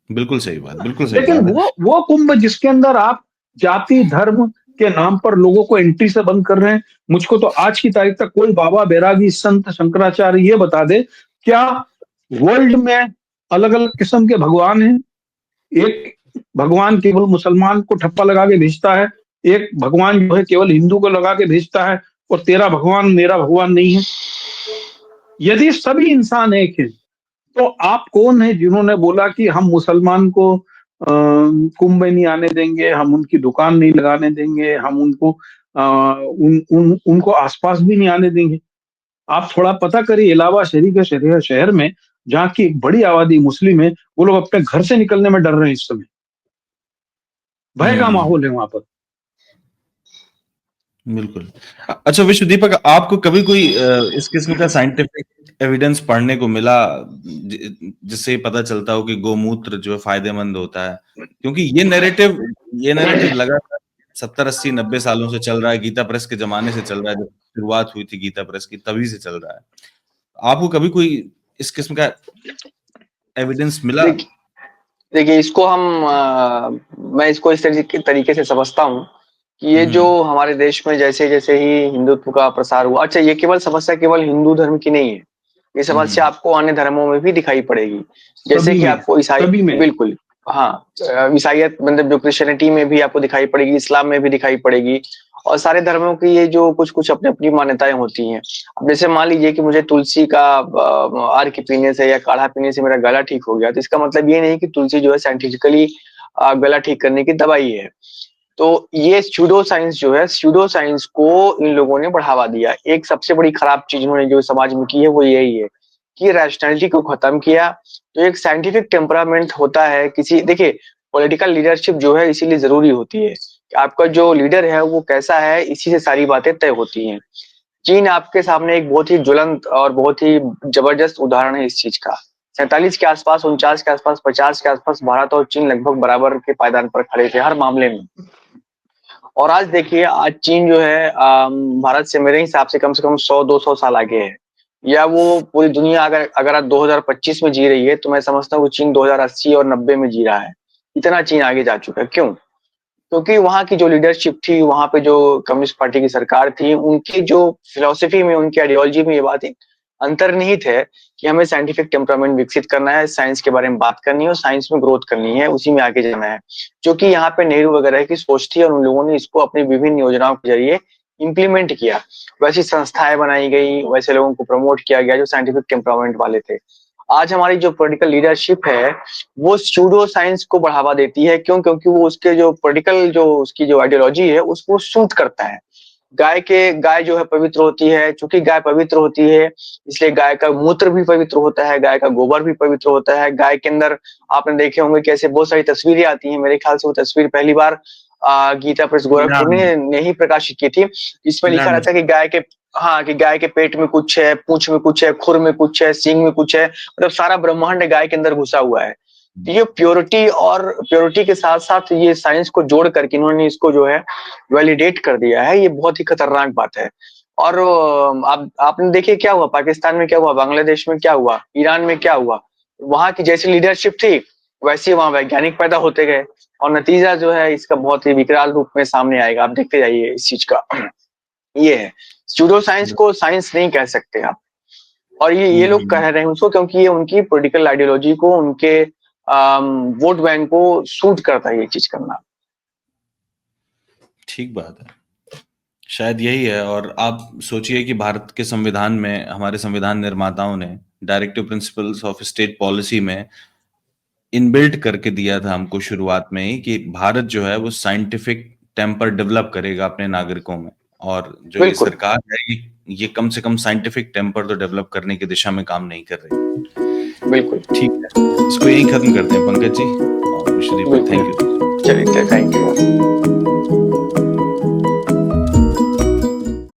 बिल्कुल सही बात, बिल्कुल सही लेकिन बात। वो कुंभ जिसके अंदर आप जाति धर्म के नाम पर लोगों को एंट्री से बंद कर रहे हैं। मुझको तो आज की तारीख तक कोई बाबा, बैरागी, संत, शंकराचार्य ये बता दे, क्या वर्ल्ड में अलग अलग किस्म के भगवान हैं? एक भगवान केवल मुसलमान को ठप्पा लगा के भेजता है, एक भगवान जो है केवल हिंदू को लगा के भेजता है, और तेरा भगवान मेरा भगवान नहीं है। यदि सभी इंसान एक है तो आप कौन है जिन्होंने बोला कि हम मुसलमान को कुंभ में नहीं आने देंगे, हम उनकी दुकान नहीं लगाने देंगे, हम उनको उनको आसपास भी नहीं आने देंगे? आप थोड़ा पता करिए, इलाहाबाद शरीफ के शहर में जहाँ की एक बड़ी आबादी मुस्लिम है, वो लोग अपने घर से निकलने में डर रहे हैं इस समय। भय का माहौल है वहां पर। बिल्कुल। अच्छा विश्वदीपक, आपको कभी कोई इस किस्म का साइंटिफिक एविडेंस पढ़ने को मिला जिससे पता चलता हो कि गोमूत्र जो है फायदेमंद होता है? क्योंकि ये नैरेटिव लगातार 70, 80, 90 सालों से चल रहा है, गीता प्रेस के जमाने से चल रहा है, जब शुरुआत हुई थी गीता प्रेस की तभी से चल रहा है। आपको कभी कोई इस किस्म का एविडेंस मिला? देखिए इसको मैं इसको इस तरीके से समझता हूँ कि ये जो हमारे देश में जैसे जैसे ही हिंदुत्व का प्रसार हुआ, अच्छा ये समस्या केवल हिंदू धर्म की नहीं है, ये समस्या आपको अन्य धर्मों में भी दिखाई पड़ेगी। जैसे कि आपको ईसाई, बिल्कुल, हाँ, ईसाइयत मतलब जो क्रिश्चियनिटी में भी आपको दिखाई पड़ेगी, इस्लाम में भी दिखाई पड़ेगी, और सारे धर्मों की ये जो कुछ कुछ अपनी अपनी मान्यताएं होती हैं। अब जैसे मान लीजिए कि मुझे तुलसी का अर्क पीने से या काढ़ा पीने से मेरा गला ठीक हो गया, तो इसका मतलब ये नहीं कि तुलसी जो है साइंटिफिकली गला ठीक करने की दवाई है। तो ये स्यूडो साइंस जो है, स्यूडो साइंस को इन लोगों ने बढ़ावा दिया। एक सबसे बड़ी खराब चीज इन्होंने जो समाज में की है वो यही है कि रैशनैलिटी को खत्म किया। तो एक साइंटिफिक टेम्परामेंट होता है किसी, देखिए पॉलिटिकल लीडरशिप जो है इसीलिए जरूरी होती है कि आपका जो लीडर है वो कैसा है, इसी से सारी बातें तय होती हैं। चीन आपके सामने एक बहुत ही ज्वलंत और बहुत ही जबरदस्त उदाहरण है इस चीज का। 47 के आसपास, 49 के आसपास, 50 के आसपास भारत और चीन लगभग बराबर के पायदान पर खड़े थे हर मामले में। और आज देखिए, आज चीन जो है भारत से मेरे हिसाब से कम 100-200 साल आगे है। या वो पूरी दुनिया अगर अगर आज 2025 में जी रही है, तो मैं समझता हूँ चीन 2080 और 90 में जी रहा है। इतना चीन आगे जा चुका है। क्यों? क्योंकि वहां की जो लीडरशिप थी, वहां पे जो कम्युनिस्ट पार्टी की सरकार थी, उनकी जो फिलोसफी में, उनकी आइडियोलॉजी में ये बात अंतर्निहित है कि हमें साइंटिफिक टेम्परामेंट विकसित करना है, साइंस के बारे में बात करनी है और साइंस में ग्रोथ करनी है, उसी में आगे जाना है। जो कि यहाँ पे नेहरू वगैरह की सोच थी और उन लोगों ने इसको अपनी विभिन्न योजनाओं के जरिए इम्प्लीमेंट किया। वैसी संस्थाएं बनाई गई, वैसे लोगों को प्रमोट किया गया जो साइंटिफिक टेम्परामेंट वाले थे। आज हमारी जो पॉलिटिकल लीडरशिप है वो स्यूडो साइंस को बढ़ावा देती है। क्यों? क्योंकि वो उसके जो पॉलिटिकल जो उसकी जो आइडियोलॉजी है उसको सूट करता है। गाय जो है पवित्र होती है, चूंकि गाय पवित्र होती है इसलिए गाय का मूत्र भी पवित्र होता है, गाय का गोबर भी पवित्र होता है। गाय के अंदर आपने देखे होंगे कि ऐसे बहुत सारी तस्वीरें आती हैं। मेरे ख्याल से वो तस्वीर पहली बार गीता प्रेस गोरखपुर ने ही प्रकाशित की थी। इसमें लिखा रहता है कि गाय के पेट में कुछ है, पूंछ में कुछ है, खुर में कुछ है, सींग में कुछ है, मतलब सारा ब्रह्मांड गाय के अंदर घुसा हुआ है। ये प्योरिटी के साथ साथ ये साइंस को जोड़ करके इन्होंने इसको जो है वैलिडेट कर दिया है। ये बहुत ही खतरनाक बात है। और आपने देखिए क्या हुआ, पाकिस्तान में क्या हुआ, बांग्लादेश में क्या हुआ, ईरान में क्या हुआ। वहां की जैसी लीडरशिप थी वैसे वहां वैज्ञानिक पैदा होते गए, और नतीजा जो है इसका बहुत ही विकराल रूप में सामने आएगा। आप देखते जाइए इस चीज का। ये है, स्यूडो साइंस को साइंस नहीं कह सकते आप। और ये लोग कह रहे हैं उसको क्योंकि ये उनकी पॉलिटिकल आइडियोलॉजी को, उनके वोट बैंक को सूट करता है ये चीज करना। ठीक बात है, शायद यही है। और आप सोचिए कि भारत के संविधान में, हमारे संविधान निर्माताओं ने directive principles of state policy में इनबिल्ट करके दिया था हमको शुरुआत में ही कि भारत जो है वो साइंटिफिक टेम्पर डेवलप करेगा अपने नागरिकों में। और जो ये सरकार है ये कम से कम साइंटिफिक टेम्पर तो डेवलप करने की दिशा में काम नहीं कर रही। बिल्कुल ठीक है, इसको यही खत्म करते हैं पंकज जी और विश्वदीप, थैंक यू। चलिए, थैंक यू।